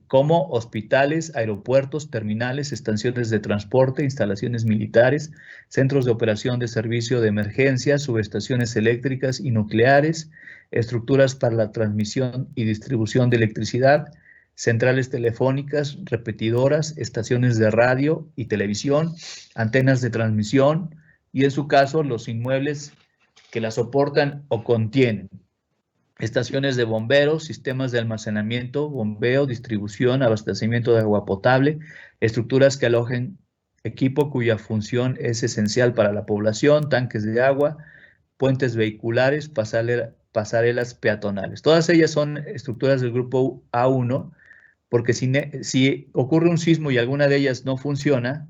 como hospitales, aeropuertos, terminales, estaciones de transporte, instalaciones militares, centros de operación de servicio de emergencia, subestaciones eléctricas y nucleares, estructuras para la transmisión y distribución de electricidad, centrales telefónicas, repetidoras, estaciones de radio y televisión, antenas de transmisión y, en su caso, los inmuebles que la soportan o contienen. Estaciones de bomberos, sistemas de almacenamiento, bombeo, distribución, abastecimiento de agua potable, estructuras que alojen equipo cuya función es esencial para la población, tanques de agua, puentes vehiculares, pasarelas peatonales. Todas ellas son estructuras del grupo A1, porque si ocurre un sismo y alguna de ellas no funciona,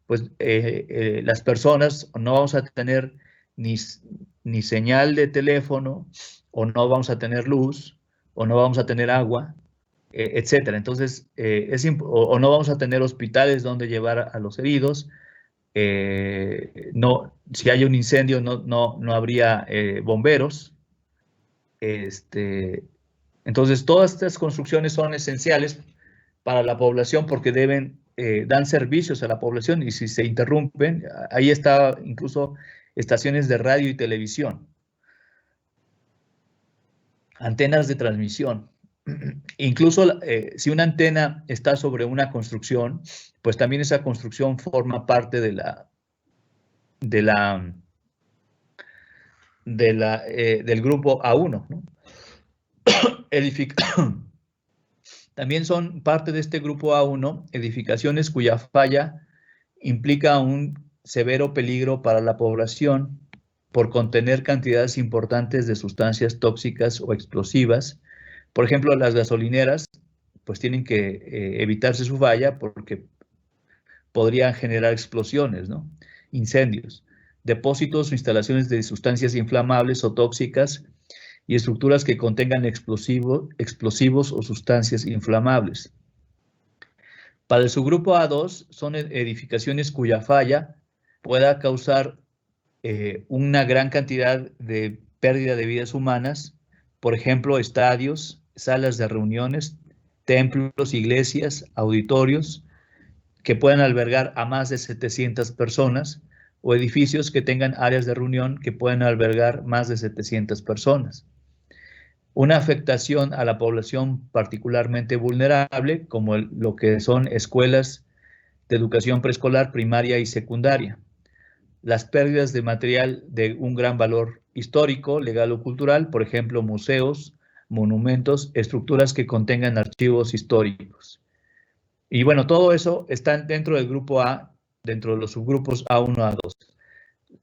pues las personas no vamos a tener ni señal de teléfono, o no vamos a tener luz, o no vamos a tener agua, etcétera. Entonces, o no vamos a tener hospitales donde llevar a los heridos. Si hay un incendio, no habría bomberos. Entonces, todas estas construcciones son esenciales para la población porque dan servicios a la población, y si se interrumpen, ahí está incluso estaciones de radio y televisión, antenas de transmisión. Incluso si una antena está sobre una construcción, pues también esa construcción forma parte del grupo A1, ¿no? También son parte de este grupo A1 edificaciones cuya falla implica un severo peligro para la población por contener cantidades importantes de sustancias tóxicas o explosivas. Por ejemplo, las gasolineras pues tienen que evitarse su falla porque podrían generar explosiones, ¿no? Incendios, depósitos o instalaciones de sustancias inflamables o tóxicas y estructuras que contengan explosivos o sustancias inflamables. Para el subgrupo A2 son edificaciones cuya falla pueda causar una gran cantidad de pérdida de vidas humanas, por ejemplo, estadios, salas de reuniones, templos, iglesias, auditorios, que puedan albergar a más de 700 personas, o edificios que tengan áreas de reunión que puedan albergar más de 700 personas. Una afectación a la población particularmente vulnerable, como lo que son escuelas de educación preescolar, primaria y secundaria. Las pérdidas de material de un gran valor histórico, legal o cultural, por ejemplo, museos, monumentos, estructuras que contengan archivos históricos. Y bueno, todo eso está dentro del grupo A, dentro de los subgrupos A1 a 2.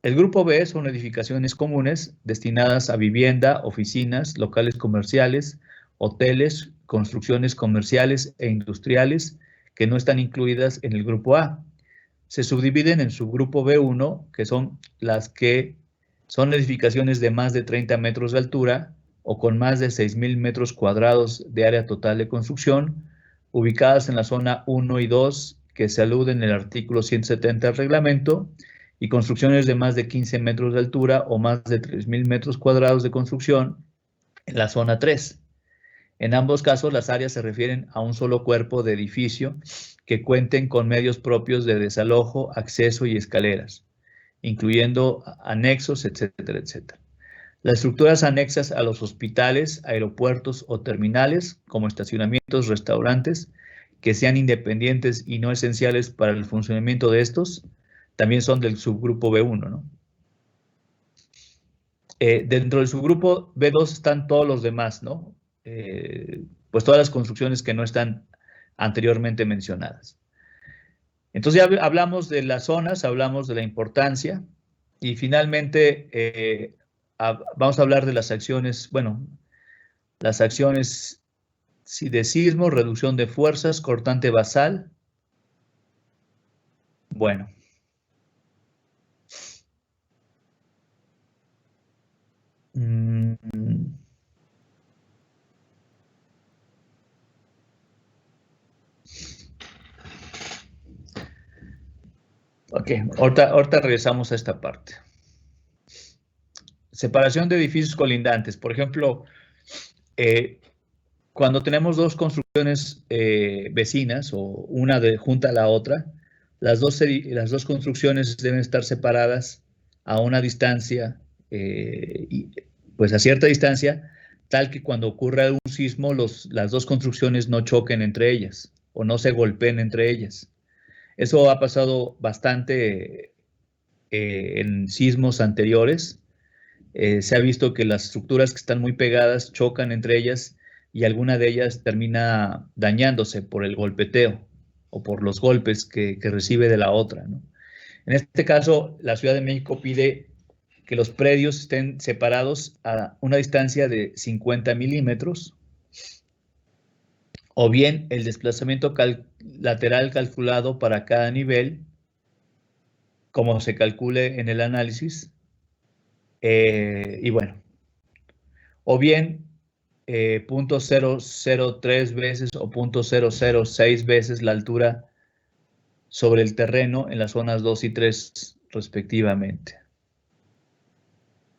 El grupo B son edificaciones comunes destinadas a vivienda, oficinas, locales comerciales, hoteles, construcciones comerciales e industriales que no están incluidas en el grupo A. Se subdividen en subgrupo B1, que son las que son edificaciones de más de 30 metros de altura o con más de 6,000 metros cuadrados de área total de construcción, ubicadas en la zona 1 y 2, que se aluden en el artículo 170 del reglamento, y construcciones de más de 15 metros de altura o más de 3,000 metros cuadrados de construcción en la zona 3. En ambos casos, las áreas se refieren a un solo cuerpo de edificio que cuenten con medios propios de desalojo, acceso y escaleras, incluyendo anexos, etcétera, etcétera. Las estructuras anexas a los hospitales, aeropuertos o terminales, como estacionamientos, restaurantes, que sean independientes y no esenciales para el funcionamiento de estos, también son del subgrupo B1, ¿no? Dentro del subgrupo B2 están todos los demás, ¿no? Pues todas las construcciones que no están anteriormente mencionadas. Entonces ya hablamos de las zonas, hablamos de la importancia, y finalmente vamos a hablar de las acciones, bueno, las acciones de sismo, reducción de fuerzas, cortante basal. Bueno. Ok, ahorita regresamos a esta parte. Separación de edificios colindantes. Por ejemplo, cuando tenemos dos construcciones vecinas o una junta a la otra, las dos construcciones deben estar separadas a una distancia, pues a cierta distancia, tal que cuando ocurra un sismo las dos construcciones no choquen entre ellas o no se golpeen entre ellas. Eso ha pasado bastante en sismos anteriores. Se ha visto que las estructuras que están muy pegadas chocan entre ellas y alguna de ellas termina dañándose por el golpeteo o por los golpes que recibe de la otra, ¿no? En este caso, la Ciudad de México pide que los predios estén separados a una distancia de 50 milímetros, o bien el desplazamiento lateral calculado para cada nivel, como se calcule en el análisis, y bueno, o bien 0.003 veces o 0.006 veces la altura sobre el terreno en las zonas 2 y 3 respectivamente.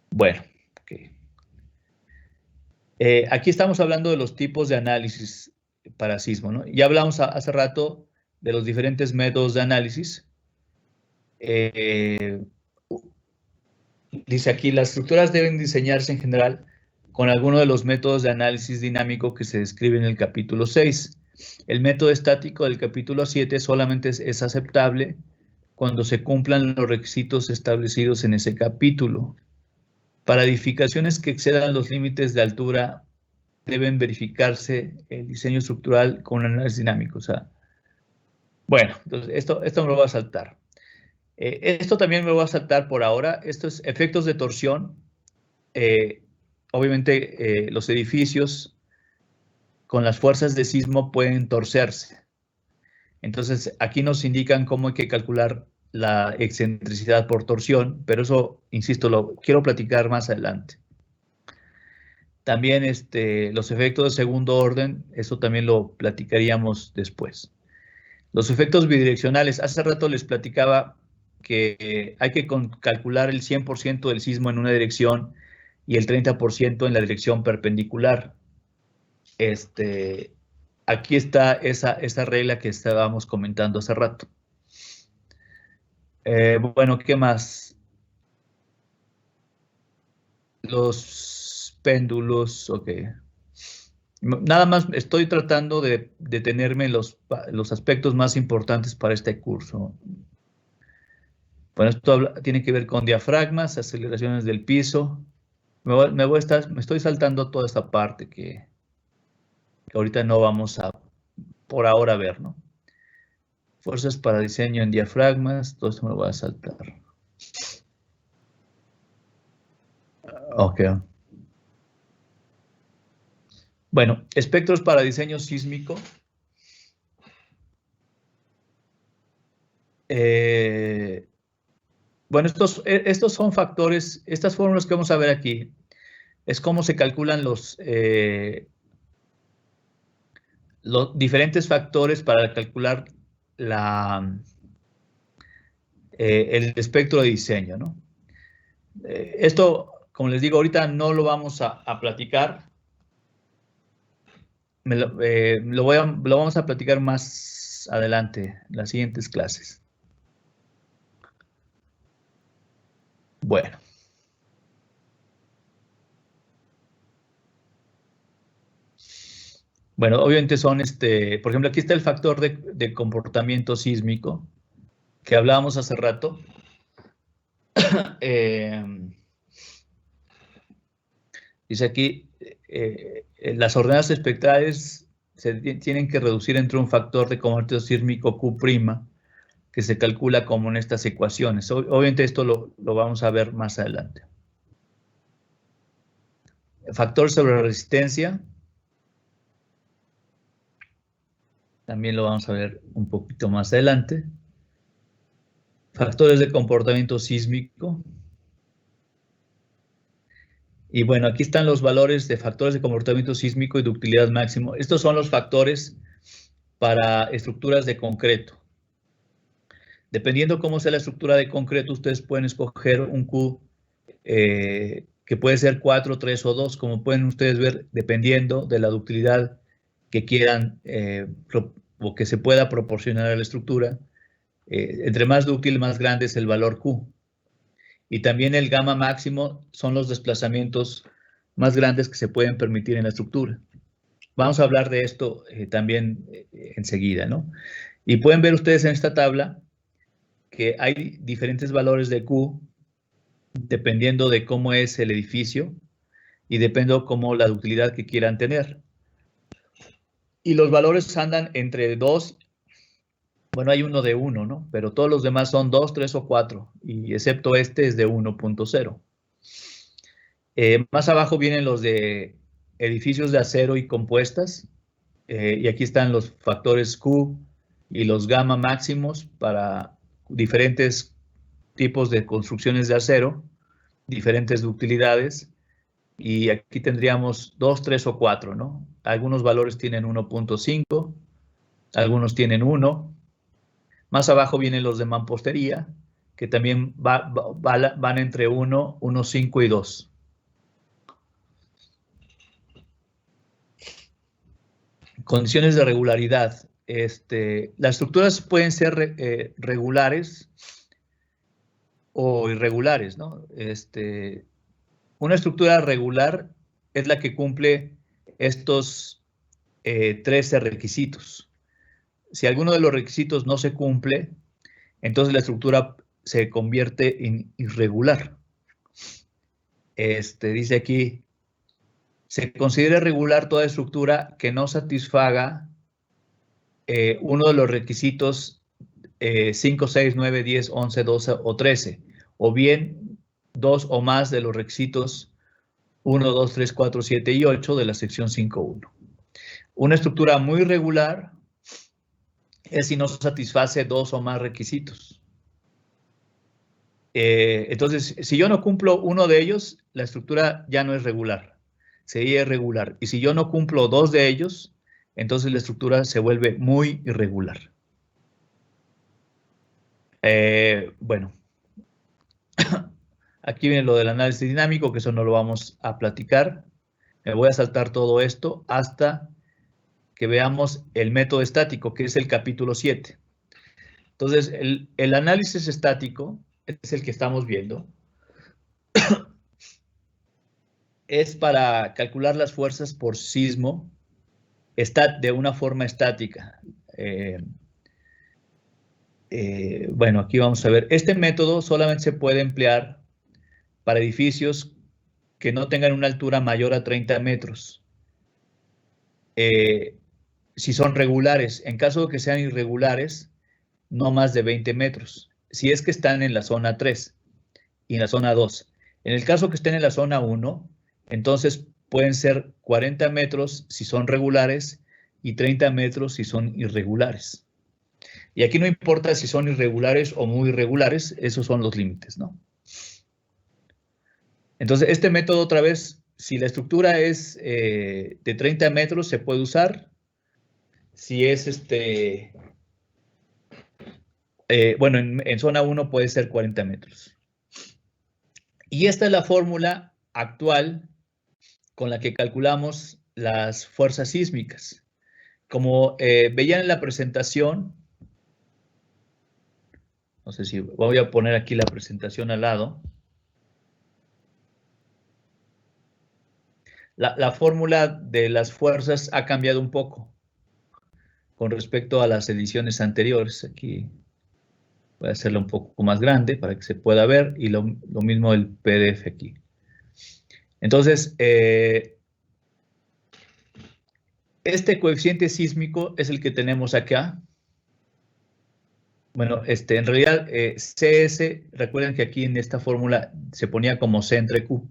Bueno, okay. Aquí estamos hablando de los tipos de análisis para sismo, ¿no? Ya hablamos hace rato de los diferentes métodos de análisis. Dice aquí, las estructuras deben diseñarse en general con alguno de los métodos de análisis dinámico que se describe en el capítulo 6. El método estático del capítulo 7 solamente es aceptable cuando se cumplan los requisitos establecidos en ese capítulo. Para edificaciones que excedan los límites de altura, deben verificarse el diseño estructural con un análisis dinámico. O sea, bueno, entonces esto me lo voy a saltar. Esto también me lo voy a saltar por ahora. Estos efectos de torsión. Obviamente, los edificios con las fuerzas de sismo pueden torcerse. Entonces, aquí nos indican cómo hay que calcular la excentricidad por torsión, pero eso, insisto, lo quiero platicar más adelante. También los efectos de segundo orden, eso también lo platicaríamos después. Los efectos bidireccionales, hace rato les platicaba que hay que calcular el 100% del sismo en una dirección y el 30% en la dirección perpendicular. Aquí está esa regla que estábamos comentando hace rato. Bueno, ¿qué más? Los péndulos, ok. Nada más estoy tratando de detenerme en los aspectos más importantes para este curso. Bueno, esto tiene que ver con diafragmas, aceleraciones del piso. Me estoy saltando toda esta parte que ahorita no vamos a, por ahora, ver, ¿no? Fuerzas para diseño en diafragmas, todo esto me lo voy a saltar. Ok. Bueno, espectros para diseño sísmico. Bueno, estos son factores, estas fórmulas que vamos a ver aquí, es cómo se calculan los diferentes factores para calcular el espectro de diseño, ¿no? Esto, como les digo, ahorita no lo vamos a platicar. Lo vamos a platicar más adelante, en las siguientes clases. Bueno. Bueno, obviamente son, por ejemplo, aquí está el factor de comportamiento sísmico que hablábamos hace rato. Dice aquí, las ordenadas espectrales se tienen que reducir entre un factor de comportamiento sísmico Q', que se calcula como en estas ecuaciones. Obviamente esto lo vamos a ver más adelante. Factor sobre resistencia. También lo vamos a ver un poquito más adelante. Factores de comportamiento sísmico. Y bueno, aquí están los valores de factores de comportamiento sísmico y ductilidad máximo. Estos son los factores para estructuras de concreto. Dependiendo cómo sea la estructura de concreto, ustedes pueden escoger un Q que puede ser 4, 3 o 2, como pueden ustedes ver, dependiendo de la ductilidad que quieran o que se pueda proporcionar a la estructura. Entre más dúctil, más grande es el valor Q. Y también el gamma máximo son los desplazamientos más grandes que se pueden permitir en la estructura. Vamos a hablar de esto también enseguida, ¿no? Y pueden ver ustedes en esta tabla que hay diferentes valores de Q dependiendo de cómo es el edificio y dependiendo cómo la ductilidad que quieran tener. Y los valores andan entre 2, bueno, hay uno de 1, ¿no? Pero todos los demás son 2, 3 o 4, y excepto este es de 1.0. Más abajo vienen los de edificios de acero y compuestas, y aquí están los factores Q y los gamma máximos para diferentes tipos de construcciones de acero, diferentes ductilidades, y aquí tendríamos 2, 3 o 4, ¿no? Algunos valores tienen 1.5, algunos tienen 1. Más abajo vienen los de mampostería, que también van entre 1, 1.5 y 2. Condiciones de regularidad. Las estructuras pueden ser regulares o irregulares, ¿no? Una estructura regular es la que cumple estos 13 requisitos. Si alguno de los requisitos no se cumple, entonces la estructura se convierte en irregular. Dice aquí, se considera irregular toda estructura que no satisfaga uno de los requisitos 5, 6, 9, 10, 11, 12 o 13, o bien dos o más de los requisitos 1, 2, 3, 4, 7 y 8 de la sección 5.1. Una estructura muy irregular es si no satisface dos o más requisitos. Entonces, si yo no cumplo uno de ellos, la estructura ya no es regular, sería irregular. Y si yo no cumplo dos de ellos, entonces la estructura se vuelve muy irregular. Bueno, aquí viene lo del análisis dinámico, que eso no lo vamos a platicar. Me voy a saltar todo esto hasta que veamos el método estático, que es el capítulo 7. Entonces, el análisis estático es el que estamos viendo. Es para calcular las fuerzas por sismo de una forma estática. Bueno, aquí vamos a ver. Este método solamente se puede emplear para edificios que no tengan una altura mayor a 30 metros. Si son regulares, en caso de que sean irregulares, no más de 20 metros. Si es que están en la zona 3 y en la zona 2. En el caso que estén en la zona 1, entonces pueden ser 40 metros si son regulares y 30 metros si son irregulares. Y aquí no importa si son irregulares o muy irregulares, esos son los límites, ¿no? Entonces, este método otra vez, si la estructura es de 30 metros, se puede usar. Si es bueno, en zona 1 puede ser 40 metros. Y esta es la fórmula actual con la que calculamos las fuerzas sísmicas. Como veían en la presentación, no sé si voy a poner aquí la presentación al lado. La fórmula de las fuerzas ha cambiado un poco con respecto a las ediciones anteriores. Aquí voy a hacerlo un poco más grande para que se pueda ver, y lo mismo el PDF aquí. Entonces, este coeficiente sísmico es el que tenemos acá. Bueno, en realidad CS, recuerden que aquí en esta fórmula se ponía como C entre Q.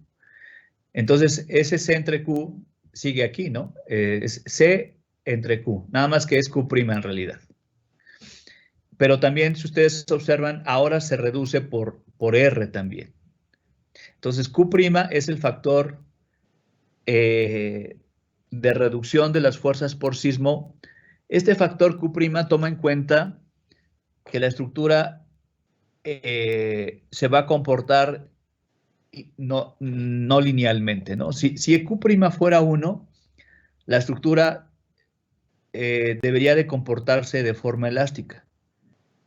Entonces, ese C entre Q sigue aquí, ¿no? Es C entre Q, nada más que es Q' en realidad. Pero también, si ustedes observan, ahora se reduce por R también. Entonces, Q' es el factor de reducción de las fuerzas por sismo. Este factor Q' toma en cuenta que la estructura se va a comportar no linealmente, ¿no? Si Q' fuera 1, la estructura debería de comportarse de forma elástica.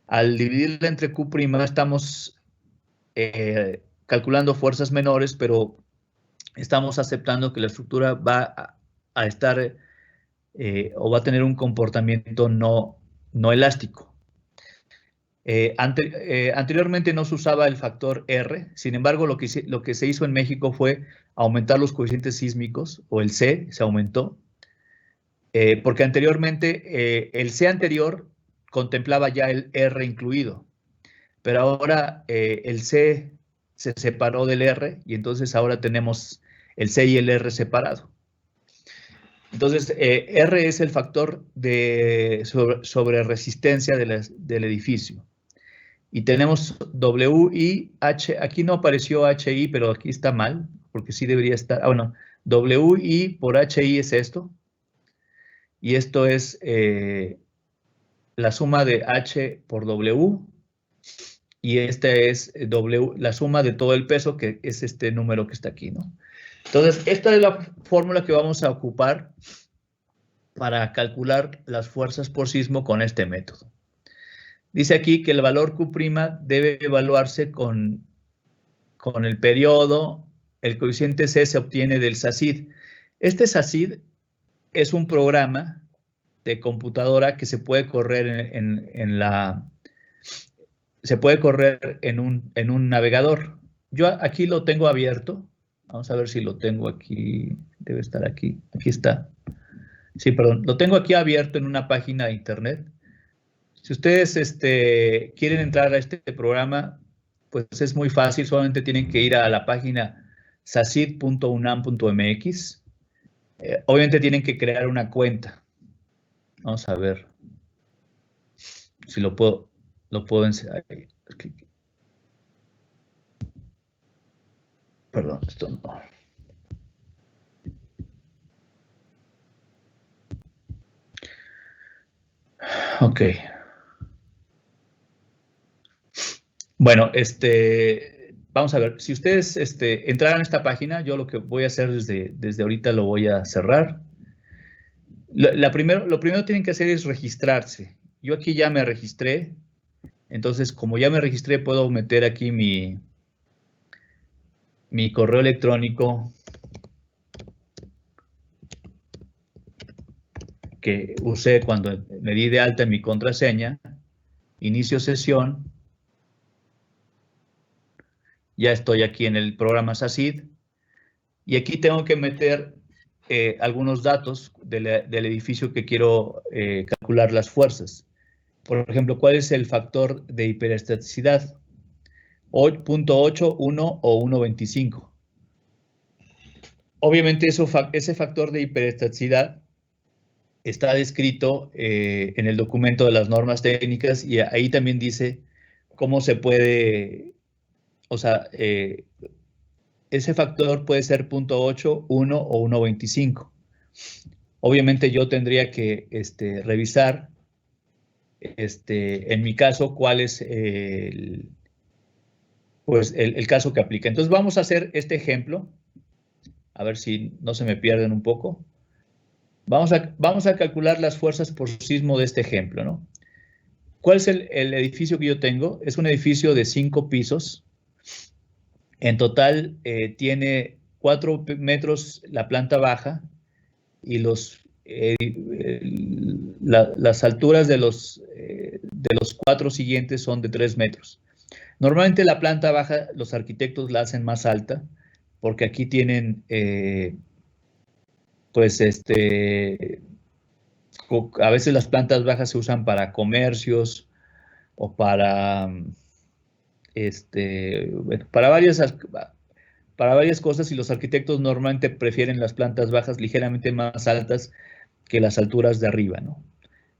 Al dividirla entre Q', estamos calculando fuerzas menores, pero estamos aceptando que la estructura va a estar o va a tener un comportamiento no elástico. Anteriormente no se usaba el factor R, sin embargo lo que se hizo en México fue aumentar los coeficientes sísmicos, o el C se aumentó, porque anteriormente el C anterior contemplaba ya el R incluido, pero ahora el C se separó del R y entonces ahora tenemos el C y el R separado. Entonces, R es el factor de sobre resistencia del edificio. Y tenemos WI, H, aquí no apareció HI, pero aquí está mal, porque sí debería estar, bueno, WI por HI es esto, y esto es la suma de H por W, y este es la suma de todo el peso, que es este número que está aquí, ¿no? Entonces, esta es la fórmula que vamos a ocupar para calcular las fuerzas por sismo con este método. Dice aquí que el valor Q' debe evaluarse con el periodo. El coeficiente C se obtiene del SACID. Este SACID es un programa de computadora que se puede correr se puede correr en un navegador. Yo aquí lo tengo abierto. Vamos a ver si lo tengo aquí. Debe estar aquí. Aquí está. Sí, perdón. Lo tengo aquí abierto en una página de internet. Si ustedes quieren entrar a este programa, pues es muy fácil, solamente tienen que ir a la página sacid.unam.mx. Obviamente tienen que crear una cuenta. Vamos a ver si lo puedo enseñar. Perdón, esto no. Ok. Bueno, vamos a ver, si ustedes entraran a esta página, yo lo que voy a hacer desde ahorita lo voy a cerrar. Lo primero que tienen que hacer es registrarse. Yo aquí ya me registré, entonces como ya me registré puedo meter aquí mi correo electrónico que usé cuando me di de alta en mi contraseña, inicio sesión. Ya estoy aquí en el programa SACID y aquí tengo que meter algunos datos del edificio que quiero calcular las fuerzas. Por ejemplo, ¿cuál es el factor de hiperestaticidad? 0.8, 1 o 1.25. Obviamente ese factor de hiperestaticidad está descrito en el documento de las normas técnicas y ahí también dice cómo se puede, o sea, ese factor puede ser 0.8, 1 o 1.25. Obviamente yo tendría que revisar, en mi caso, cuál es el caso que aplica. Entonces vamos a hacer este ejemplo, a ver si no se me pierden un poco. Vamos a calcular las fuerzas por sismo de este ejemplo, ¿no? ¿Cuál es el edificio que yo tengo? Es un edificio de 5 pisos. En total tiene 4 metros la planta baja y las alturas de los 4 siguientes son de 3 metros. Normalmente la planta baja los arquitectos la hacen más alta porque aquí tienen a veces las plantas bajas se usan para comercios o para varias cosas, y los arquitectos normalmente prefieren las plantas bajas ligeramente más altas que las alturas de arriba, ¿no?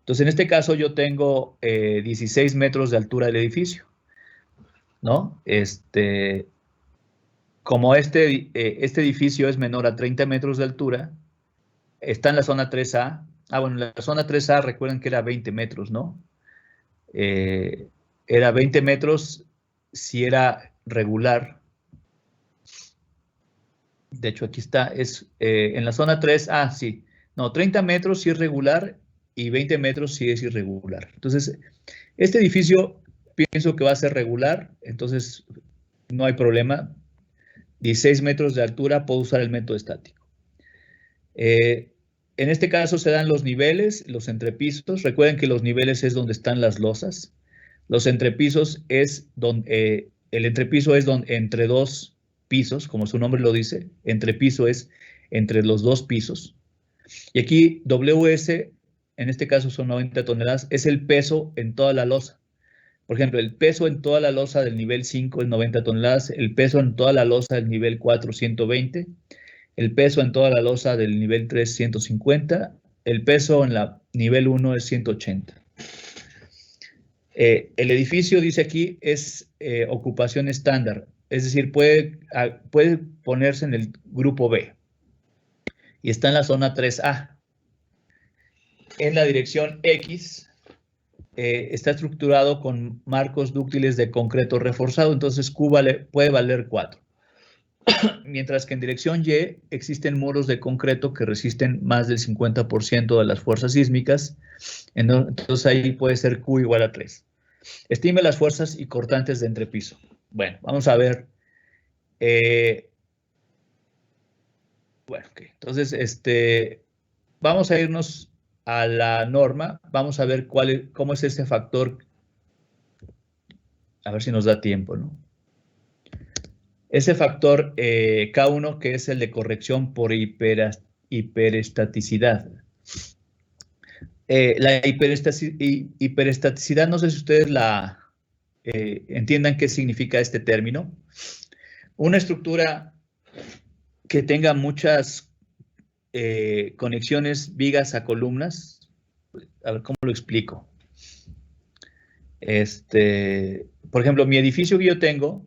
Entonces, en este caso yo tengo 16 metros de altura del edificio, ¿no? Como este edificio es menor a 30 metros de altura, está en la zona 3A. Bueno, la zona 3A, recuerden que era 20 metros, ¿no? Era 20 metros si era regular. De hecho, aquí está, es en la zona 3, sí. No, 30 metros sí es regular y 20 metros sí es irregular. Entonces, este edificio pienso que va a ser regular, entonces no hay problema. 16 metros de altura, puedo usar el método estático. En este caso se dan los niveles, los entrepisos. Recuerden que los niveles es donde están las losas. Los entrepisos es donde, el entrepiso es donde, entre dos pisos, como su nombre lo dice. Entrepiso es entre los dos pisos. Y aquí WS, en este caso son 90 toneladas, es el peso en toda la losa. Por ejemplo, el peso en toda la losa del nivel 5 es 90 toneladas, el peso en toda la losa del nivel 4, 120, el peso en toda la losa del nivel 3, 150, el peso en la nivel 1 es 180. El edificio, dice aquí, es ocupación estándar, es decir, puede ponerse en el grupo B y está en la zona 3A. En la dirección X está estructurado con marcos dúctiles de concreto reforzado, entonces Q puede valer 4. Mientras que en dirección Y existen muros de concreto que resisten más del 50% de las fuerzas sísmicas, entonces ahí puede ser Q igual a 3. Estime las fuerzas y cortantes de entrepiso. Bueno, vamos a ver. Bueno, okay. Entonces, vamos a irnos a la norma. Vamos a ver cómo es ese factor. A ver si nos da tiempo, ¿no? Ese factor K1, que es el de corrección por hiperestaticidad. La hiperestaticidad, no sé si ustedes entiendan qué significa este término. Una estructura que tenga muchas conexiones, vigas a columnas. A ver, ¿cómo lo explico? Por ejemplo, mi edificio que yo tengo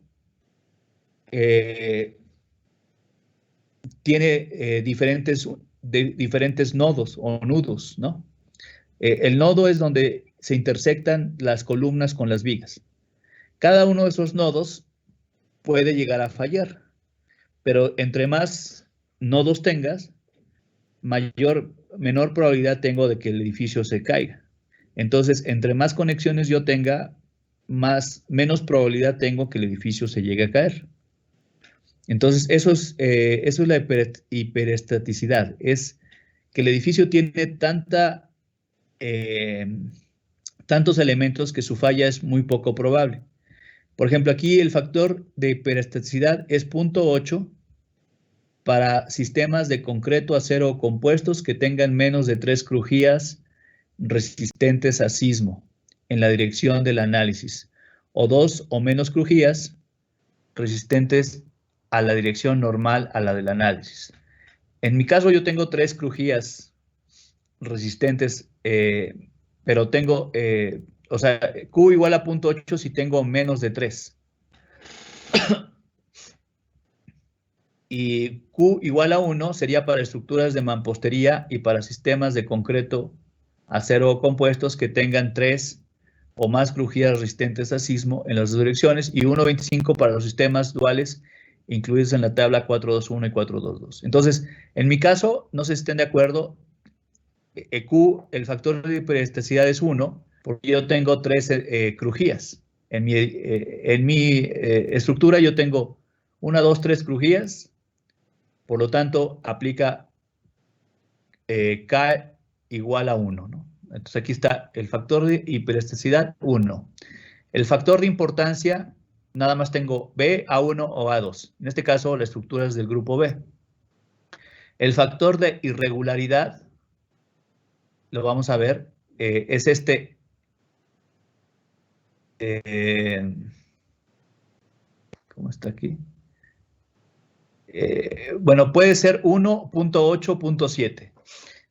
tiene diferentes nodos o nudos, ¿no? El nodo es donde se intersectan las columnas con las vigas. Cada uno de esos nodos puede llegar a fallar, pero entre más nodos tengas, menor probabilidad tengo de que el edificio se caiga. Entonces, entre más conexiones yo tenga, menos probabilidad tengo que el edificio se llegue a caer. Entonces, eso es la hiperestaticidad, es que el edificio tiene tantos elementos que su falla es muy poco probable. Por ejemplo, aquí el factor de hiperestaticidad es 0.8 para sistemas de concreto, acero o compuestos que tengan menos de 3 crujías resistentes a sismo en la dirección del análisis, o 2 o menos crujías resistentes a la dirección normal a la del análisis. En mi caso yo tengo 3 crujías resistentes, pero tengo, o sea, Q igual a 0.8 si tengo menos de 3. Y Q igual a 1 sería para estructuras de mampostería y para sistemas de concreto, acero o compuestos que tengan 3 o más crujías resistentes a sismo en las dos direcciones, y 1.25 para los sistemas duales incluidos en la tabla 421 y 422. Entonces, en mi caso, no sé si estén de acuerdo, Q, el factor de hiperestaticidad es 1, porque yo tengo 3 crujías. En mi estructura yo tengo 1, 2, 3 crujías. Por lo tanto, aplica K igual a 1, ¿no? Entonces aquí está el factor de hiperestaticidad 1. El factor de importancia, nada más tengo B, A1 o A2. En este caso, la estructura es del grupo B. El factor de irregularidad, lo vamos a ver, es este. ¿Cómo está aquí? Bueno, puede ser 1.8.7.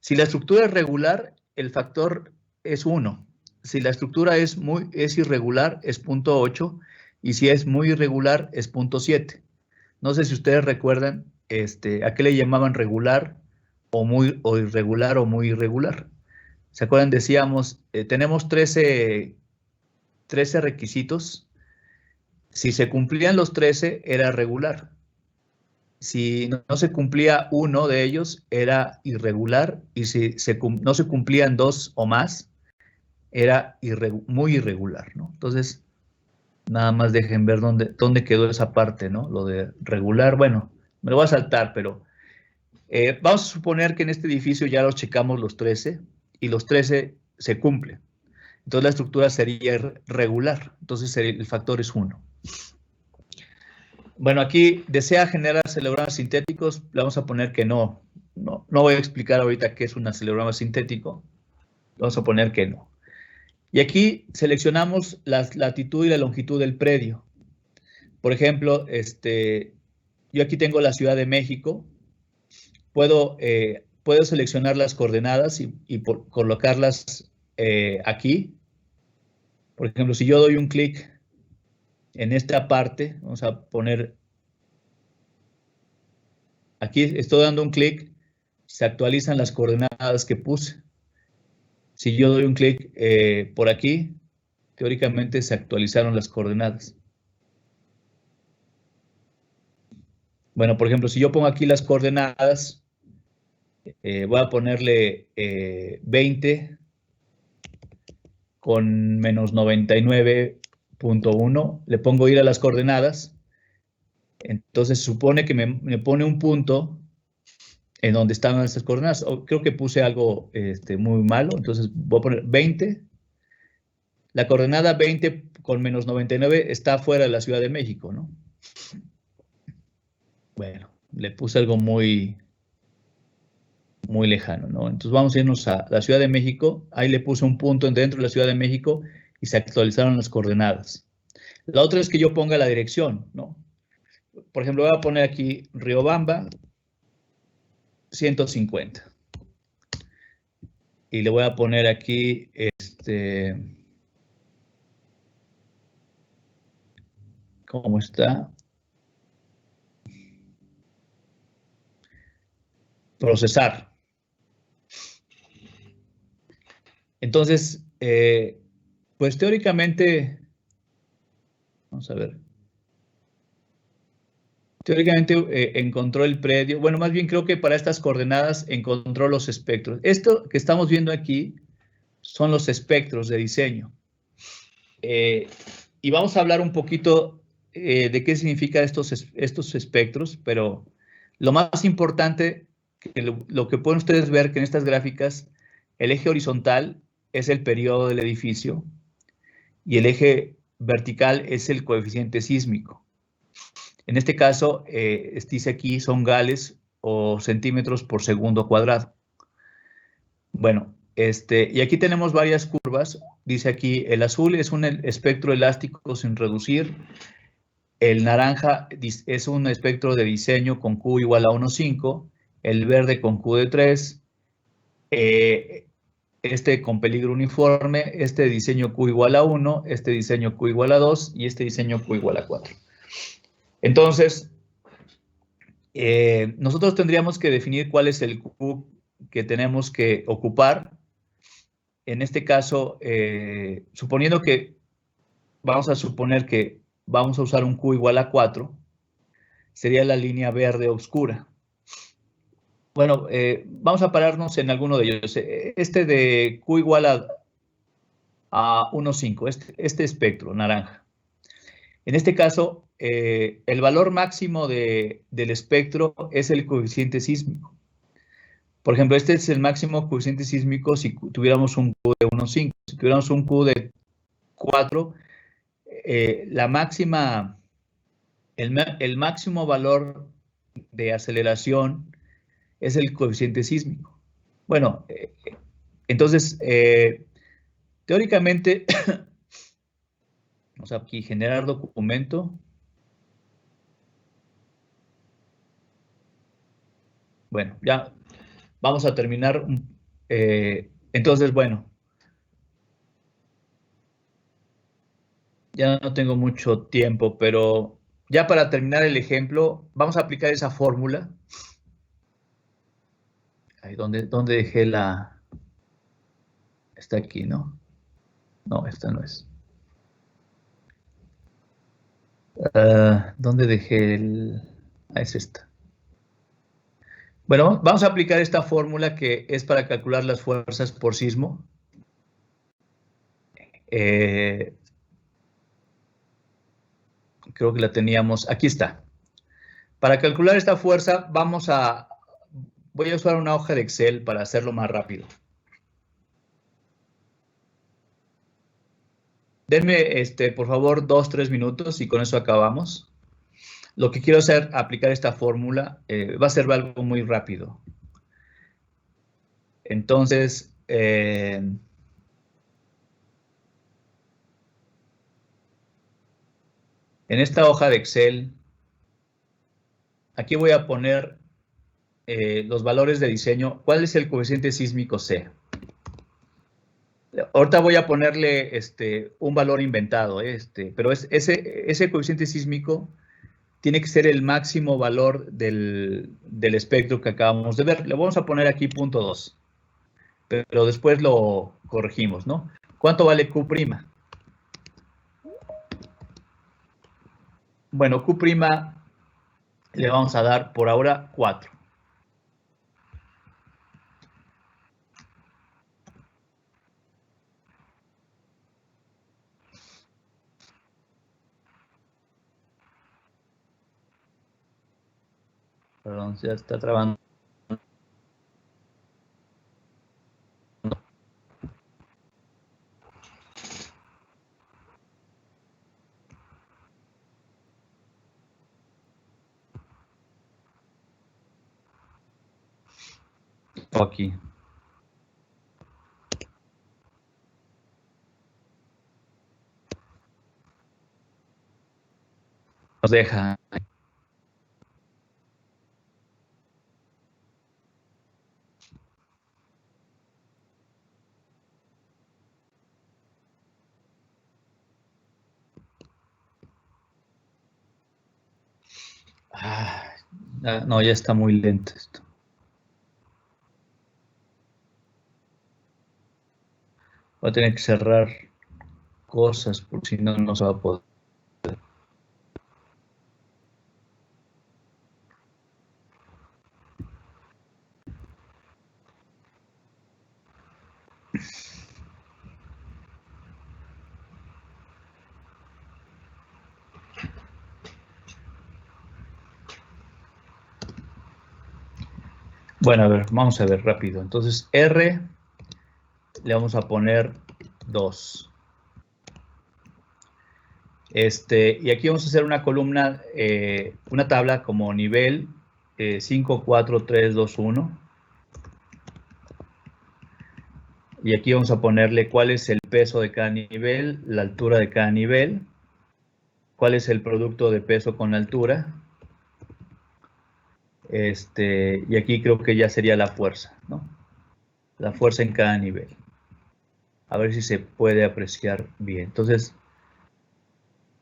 Si la estructura es regular, el factor es 1. Si la estructura es irregular, es 0.8. Y si es muy irregular, es 0.7. No sé si ustedes recuerdan a qué le llamaban regular o irregular o muy irregular. ¿Se acuerdan? Decíamos, tenemos 13 requisitos Si se cumplían los 13, era regular. Si no se cumplía uno de ellos, era irregular. Y si no se cumplían 2 o más, era muy irregular, ¿no? Entonces, nada más dejen ver dónde quedó esa parte, ¿no? Lo de regular, bueno, me lo voy a saltar, pero vamos a suponer que en este edificio ya los checamos los 13 y los 13 se cumplen. Entonces la estructura sería regular, entonces el factor es 1. Bueno, aquí desea generar celebrados sintéticos, le vamos a poner que no. No voy a explicar ahorita qué es un acelerograma sintético, vamos a poner que no. Y aquí seleccionamos la latitud y la longitud del predio. Por ejemplo, yo aquí tengo la Ciudad de México, puedo seleccionar las coordenadas y colocarlas aquí. Por ejemplo, si yo doy un clic en esta parte, vamos a poner, aquí estoy dando un clic, se actualizan las coordenadas que puse. Si yo doy un clic por aquí, teóricamente se actualizaron las coordenadas. Bueno, por ejemplo, si yo pongo aquí las coordenadas, voy a ponerle 20 con menos 99.1, le pongo ir a las coordenadas, entonces supone que me pone un punto en donde estaban estas coordenadas. Creo que puse algo muy malo, entonces voy a poner 20. La coordenada 20 con menos 99 está fuera de la Ciudad de México, ¿no? Bueno, le puse algo muy lejano, ¿no? Entonces vamos a irnos a la Ciudad de México, ahí le puse un punto dentro de la Ciudad de México y se actualizaron las coordenadas. La otra es que yo ponga la dirección, ¿no? Por ejemplo, voy a poner aquí Riobamba 150. Y le voy a poner aquí, ¿cómo está? Procesar. Entonces, pues teóricamente, vamos a ver. Teóricamente encontró el predio, bueno, más bien creo que para estas coordenadas encontró los espectros. Esto que estamos viendo aquí son los espectros de diseño. Y vamos a hablar un poquito de qué significan estos espectros, pero lo más importante, lo que pueden ustedes ver que en estas gráficas, el eje horizontal es el periodo del edificio y el eje vertical es el coeficiente sísmico. En este caso, dice aquí son gales o centímetros por segundo cuadrado. Bueno, y aquí tenemos varias curvas. Dice aquí, el azul es un espectro elástico sin reducir. El naranja es un espectro de diseño con Q igual a 1,5. El verde con Q de 3. Este con peligro uniforme. Este diseño Q igual a 1. Este diseño Q igual a 2. Y este diseño Q igual a 4. Entonces, nosotros tendríamos que definir cuál es el Q que tenemos que ocupar. En este caso, suponiendo que vamos a suponer que vamos a usar un Q igual a 4, sería la línea verde oscura. Bueno, vamos a pararnos en alguno de ellos. Este de Q igual a 1,5, este espectro naranja. En este caso, el valor máximo del espectro es el coeficiente sísmico. Por ejemplo, este es el máximo coeficiente sísmico si tuviéramos un Q de 1,5. Si tuviéramos un Q de 4, el máximo valor de aceleración es el coeficiente sísmico. Bueno, entonces, teóricamente, vamos aquí, generar documento. Bueno, ya vamos a terminar. Entonces, bueno, ya no tengo mucho tiempo, pero ya para terminar el ejemplo, vamos a aplicar esa fórmula. Ahí donde dejé la... Está aquí, ¿no? No, esta no es. ¿Dónde dejé el...? Es esta. Bueno, vamos a aplicar esta fórmula que es para calcular las fuerzas por sismo. Creo que la teníamos. Aquí está. Para calcular esta fuerza, voy a usar una hoja de Excel para hacerlo más rápido. Denme, por favor, 2-3 minutos y con eso acabamos. Lo que quiero hacer, aplicar esta fórmula, va a ser algo muy rápido. Entonces, en esta hoja de Excel, aquí voy a poner los valores de diseño. ¿Cuál es el coeficiente sísmico C? Ahorita voy a ponerle un valor inventado, pero ese coeficiente sísmico tiene que ser el máximo valor del espectro que acabamos de ver. Le vamos a poner aquí 0.2, pero después lo corregimos, ¿no? ¿Cuánto vale Q'? Bueno, Q' le vamos a dar por ahora 4. Perdón, ya está trabando. Aquí. Nos deja. No, ya está muy lento esto. Voy a tener que cerrar cosas porque si no, no se va a poder. Bueno, a ver, vamos a ver rápido. Entonces, R le vamos a poner 2. Y aquí vamos a hacer una columna, una tabla como nivel 5, 4, 3, 2, 1. Y aquí vamos a ponerle cuál es el peso de cada nivel, la altura de cada nivel, cuál es el producto de peso con altura. Y aquí creo que ya sería la fuerza, ¿no? La fuerza en cada nivel. A ver si se puede apreciar bien. Entonces,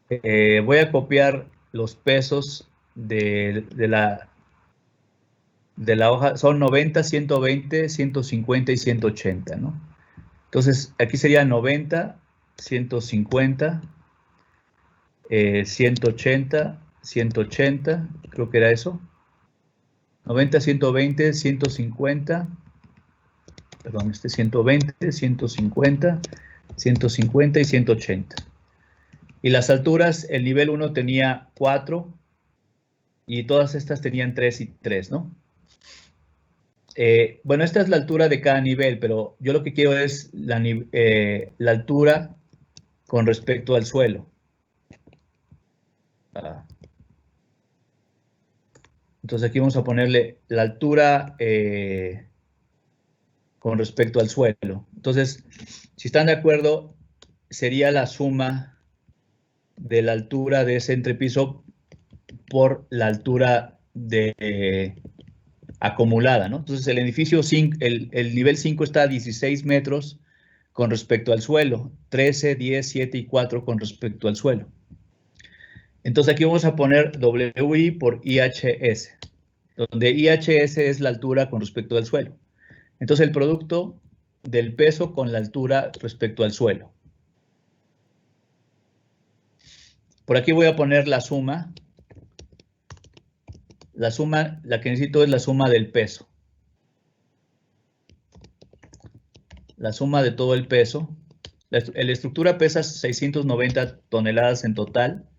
voy a copiar los pesos de la hoja. Son 90, 120, 150 y 180, ¿no? Entonces, aquí sería 90, 150, 180, 180, creo que era eso. 90, 120, 150, perdón, 120, 150, 150 y 180. Y las alturas, el nivel 1 tenía 4 y todas estas tenían 3 y 3, ¿no? Bueno, esta es la altura de cada nivel, pero yo lo que quiero es la altura con respecto al suelo. Entonces aquí vamos a ponerle la altura con respecto al suelo. Entonces, si están de acuerdo, sería la suma de la altura de ese entrepiso por la altura acumulada, ¿no? Entonces el edificio 5, el nivel 5 está a 16 metros con respecto al suelo, 13, 10, 7 y 4 con respecto al suelo. Entonces aquí vamos a poner WI por IHS, donde IHS es la altura con respecto al suelo. Entonces el producto del peso con la altura respecto al suelo. Por aquí voy a poner la suma. La suma, la que necesito es la suma del peso. La suma de todo el peso. La estructura pesa 690 toneladas en total.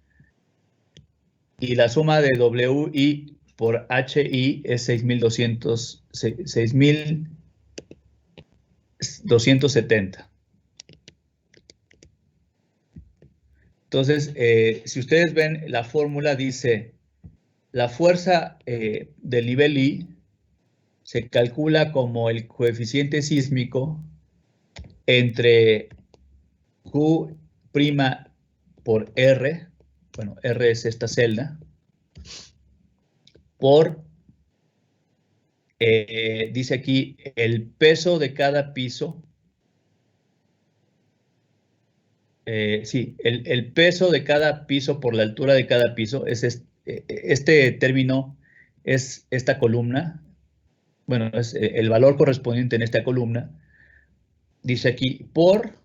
Y la suma de WI por HI es 6,270. Entonces, si ustedes ven la fórmula, dice, la fuerza del nivel I se calcula como el coeficiente sísmico entre Q' por R, bueno, R es esta celda, por, dice aquí, el peso de cada piso. El peso de cada piso por la altura de cada piso es este término es esta columna. Bueno, es el valor correspondiente en esta columna. Dice aquí, por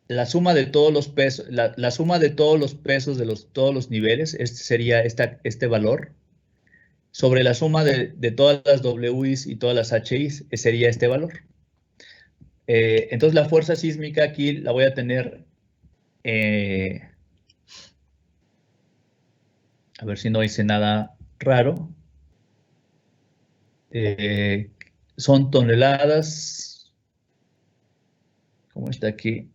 la suma de todos los pesos, la suma de todos los pesos de todos los niveles, este sería este valor, sobre la suma de todas las WIs y todas las HIs, sería este valor. Entonces la fuerza sísmica aquí la voy a tener, a ver si no hice nada raro, son toneladas, ¿cómo está aquí?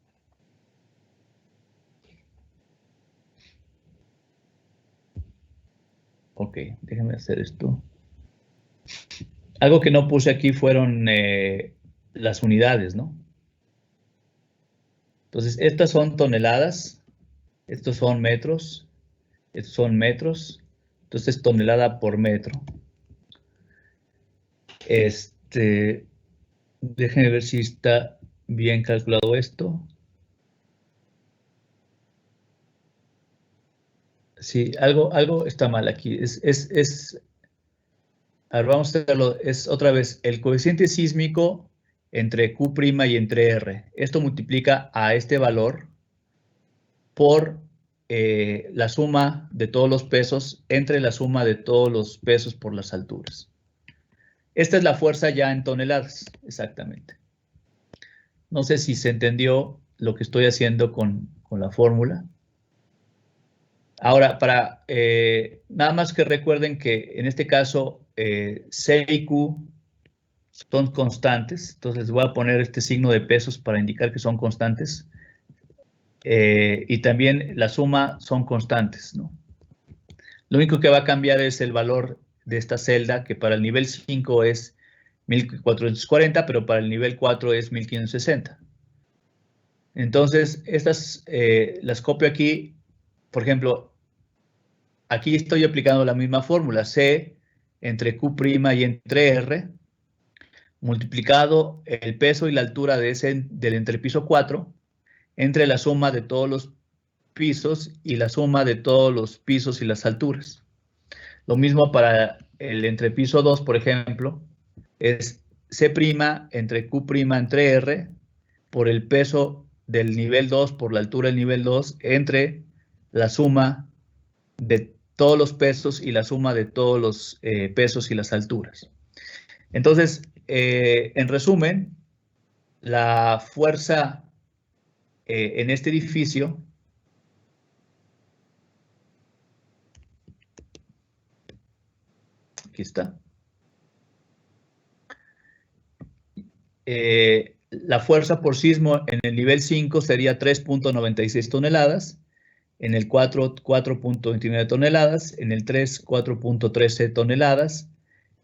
Ok, déjenme hacer esto. Algo que no puse aquí fueron las unidades, ¿no? Entonces, estas son toneladas, estos son metros, estos son metros, entonces tonelada por metro. Déjenme ver si está bien calculado esto. Sí, algo está mal aquí. A ver, vamos a hacerlo. Es otra vez el coeficiente sísmico entre Q' y entre R. Esto multiplica a este valor por la suma de todos los pesos entre la suma de todos los pesos por las alturas. Esta es la fuerza ya en toneladas, exactamente. No sé si se entendió lo que estoy haciendo con la fórmula. Ahora, nada más que recuerden que en este caso C y Q son constantes, entonces les voy a poner este signo de pesos para indicar que son constantes. Y también la suma son constantes, ¿no? Lo único que va a cambiar es el valor de esta celda, que para el nivel 5 es 1440, pero para el nivel 4 es 1560. Entonces, estas las copio aquí. Por ejemplo, aquí estoy aplicando la misma fórmula, C entre Q' y entre R, multiplicado el peso y la altura del entrepiso 4, entre la suma de todos los pisos y la suma de todos los pisos y las alturas. Lo mismo para el entrepiso 2, por ejemplo, es C' entre Q' entre R, por el peso del nivel 2, por la altura del nivel 2, entre la suma de todos los pesos y la suma de todos los pesos y las alturas. Entonces, en resumen, la fuerza en este edificio aquí está. La fuerza por sismo en el nivel 5 sería 3.96 toneladas, en el 4, 4.29 toneladas, en el 3, 4.13 toneladas,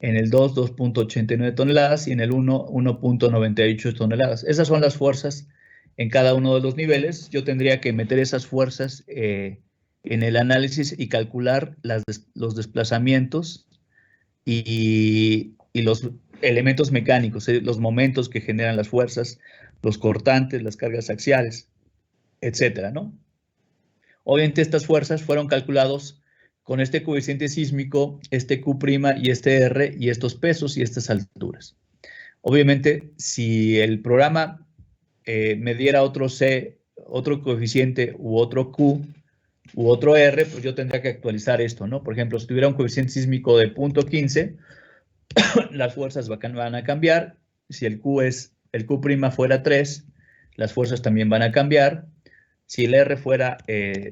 en el 2, 2.89 toneladas y en el 1, 1.98 toneladas. Esas son las fuerzas en cada uno de los niveles. Yo tendría que meter esas fuerzas en el análisis y calcular los desplazamientos y los elementos mecánicos, los momentos que generan las fuerzas, los cortantes, las cargas axiales, etcétera, ¿no? Obviamente estas fuerzas fueron calculados con este coeficiente sísmico, este Q' y este R, y estos pesos y estas alturas. Obviamente, si el programa me diera otro C, otro coeficiente u otro Q, u otro R, pues yo tendría que actualizar esto, ¿no? Por ejemplo, si tuviera un coeficiente sísmico de 0.15, las fuerzas van a cambiar. Si el Q fuera 3, las fuerzas también van a cambiar. Si el R fuera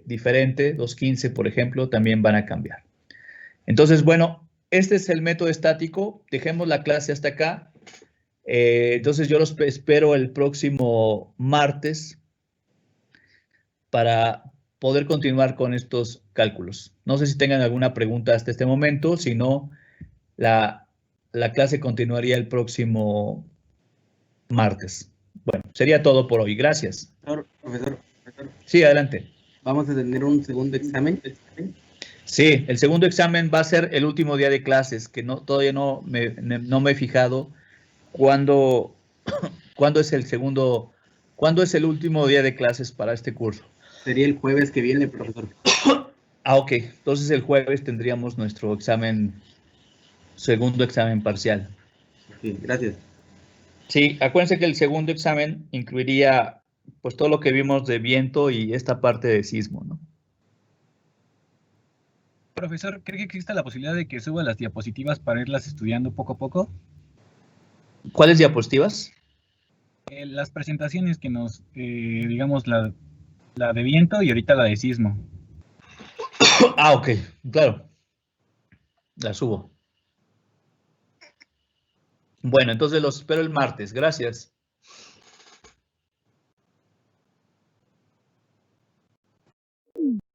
diferente, 2.15, por ejemplo, también van a cambiar. Entonces, bueno, este es el método estático. Dejemos la clase hasta acá. Entonces, yo los espero el próximo martes para poder continuar con estos cálculos. No sé si tengan alguna pregunta hasta este momento. Si no, la clase continuaría el próximo martes. Bueno, sería todo por hoy. Gracias. Profesor, Sí, adelante. ¿vamos a tener un segundo examen? Sí, el segundo examen va a ser el último día de clases, que todavía no me he fijado cuándo es cuándo es el último día de clases para este curso. Sería el jueves que viene, profesor. Ok, entonces el jueves tendríamos nuestro segundo examen parcial. Sí, gracias. Sí, acuérdense que el segundo examen incluiría pues todo lo que vimos de viento y esta parte de sismo, ¿no? Profesor, ¿cree que existe la posibilidad de que suba las diapositivas para irlas estudiando poco a poco? ¿Cuáles diapositivas? Las presentaciones que nos, digamos, la de viento y ahorita la de sismo. Ah, ok, claro. La subo. Bueno, entonces los espero el martes. Gracias.